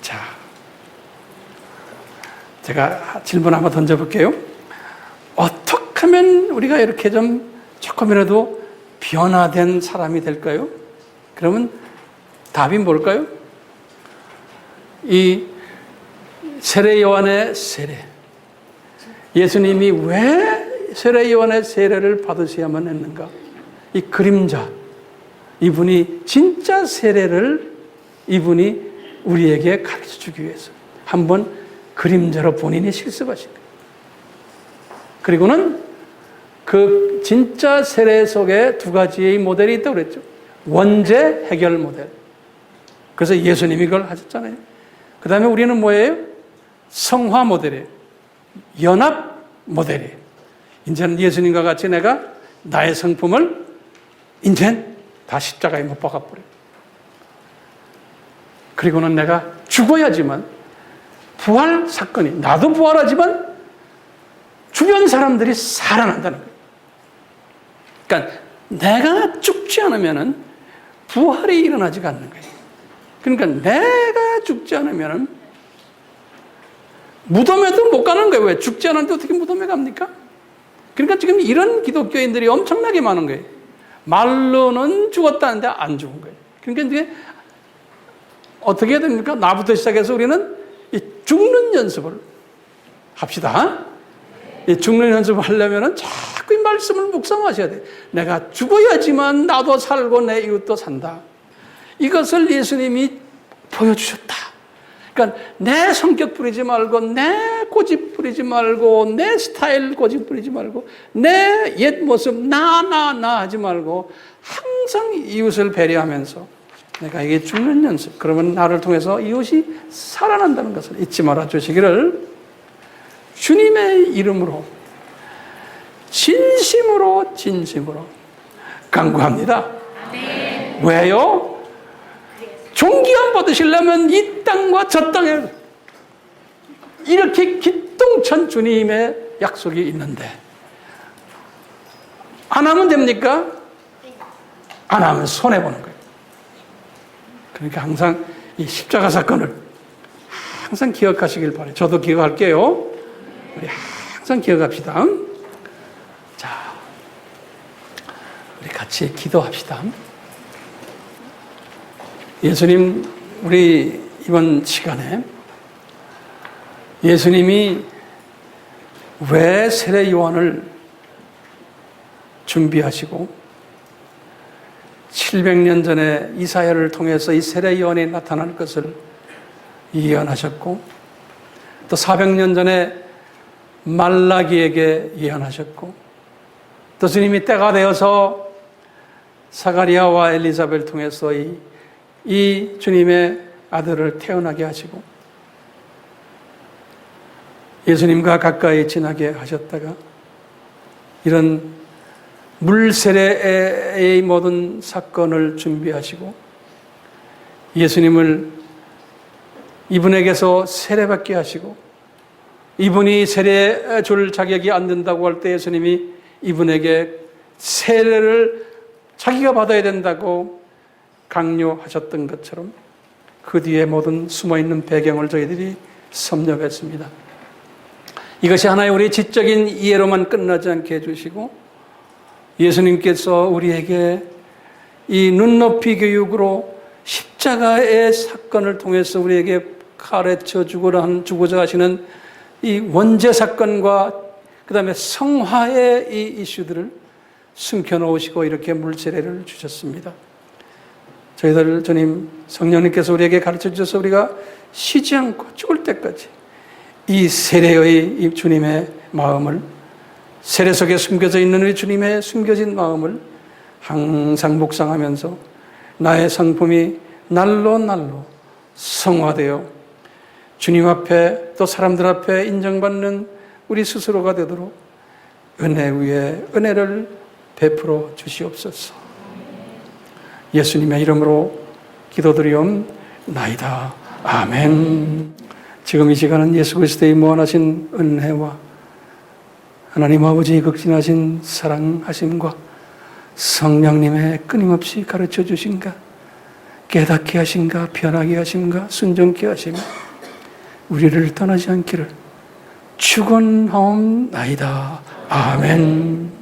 자, 제가 질문 한번 던져볼게요. 어떻게 하면 우리가 이렇게 좀 조금이라도 변화된 사람이 될까요? 그러면 답이 뭘까요? 이 세례 요한의 세례, 예수님이 왜 세례 요한의 세례를 받으셔야만 했는가? 이 그림자, 이분이 진짜 세례를 이분이 우리에게 가르쳐 주기 위해서 한번 그림자로 본인이 실습하신 거예요. 그리고는 그 진짜 세례 속에 두 가지의 모델이 있다고 그랬죠. 원죄 해결 모델. 그래서 예수님이 그걸 하셨잖아요. 그 다음에 우리는 뭐예요? 성화 모델이에요. 연합 모델이에요. 이제는 예수님과 같이 내가 나의 성품을 이젠 다 십자가에 못 박아버려요. 그리고는 내가 죽어야지만 부활 사건이, 나도 부활하지만 주변 사람들이 살아난다는 거예요. 그러니까 내가 죽지 않으면 부활이 일어나지가 않는 거예요. 그러니까 내가 죽지 않으면 무덤에도 못 가는 거예요. 왜? 죽지 않았는데 어떻게 무덤에 갑니까? 그러니까 지금 이런 기독교인들이 엄청나게 많은 거예요. 말로는 죽었다는데 안 죽은 거예요. 그러니까 이제 어떻게 해야 됩니까? 나부터 시작해서 우리는 이 죽는 연습을 합시다. 이 죽는 연습을 하려면 자꾸 이 말씀을 묵상하셔야 돼요. 내가 죽어야지만 나도 살고 내 이웃도 산다. 이것을 예수님이 보여주셨다. 그러니까 내 성격 부리지 말고, 내 고집 부리지 말고, 내 스타일 고집 부리지 말고, 내 옛 모습 나 하지 말고 항상 이웃을 배려하면서 내가 이게 죽는 연습, 그러면 나를 통해서 이웃이 살아난다는 것을 잊지 말아 주시기를 주님의 이름으로 진심으로 간구합니다. 네. 왜요? 존귀함 받으시려면 이 땅과 저 땅에 이렇게 기똥찬 주님의 약속이 있는데 안 하면 됩니까? 안 하면 손해보는 거예요. 그러니까 항상 이 십자가 사건을 항상 기억하시길 바라요. 저도 기억할게요. 우리 항상 기억합시다. 자, 우리 같이 기도합시다. 예수님, 우리 이번 시간에 예수님이 왜 세례 요한을 준비하시고 700년 전에 이사야를 통해서 이 세례 요한이 나타날 것을 예언하셨고 또 400년 전에 말라기에게 예언하셨고 또 주님이 때가 되어서 사가리아와 엘리사벳을 통해서 이 주님의 아들을 태어나게 하시고 예수님과 가까이 지나게 하셨다가 이런 물세례의 모든 사건을 준비하시고 예수님을 이분에게서 세례받게 하시고 이분이 세례 줄 자격이 안 된다고 할 때 예수님이 이분에게 세례를 자기가 받아야 된다고 강요하셨던 것처럼 그 뒤에 모든 숨어있는 배경을 저희들이 섭렵했습니다. 이것이 하나의 우리 지적인 이해로만 끝나지 않게 해주시고 예수님께서 우리에게 이 눈높이 교육으로 십자가의 사건을 통해서 우리에게 가르쳐 주고자 하시는 이 원죄 사건과 그 다음에 성화의 이 이슈들을 숨겨놓으시고 이렇게 물세례를 주셨습니다. 저희들 주님 성령님께서 우리에게 가르쳐 주셔서 우리가 쉬지 않고 죽을 때까지 이 세례의 이 주님의 마음을 세례 속에 숨겨져 있는 우리 주님의 숨겨진 마음을 항상 묵상하면서 나의 성품이 날로 성화되어 주님 앞에 또 사람들 앞에 인정받는 우리 스스로가 되도록 은혜 위에 은혜를 베풀어 주시옵소서. 예수님의 이름으로 기도드리옵나이다. 아멘. 지금 이 시간은 예수 그리스도의 무한하신 은혜와 하나님 아버지의 극진하신 사랑하심과 성령님의 끊임없이 가르쳐 주신가, 깨닫게 하신가, 변하게 하신가, 순종케 하시며 우리를 떠나지 않기를 축원하옵나이다. 아멘.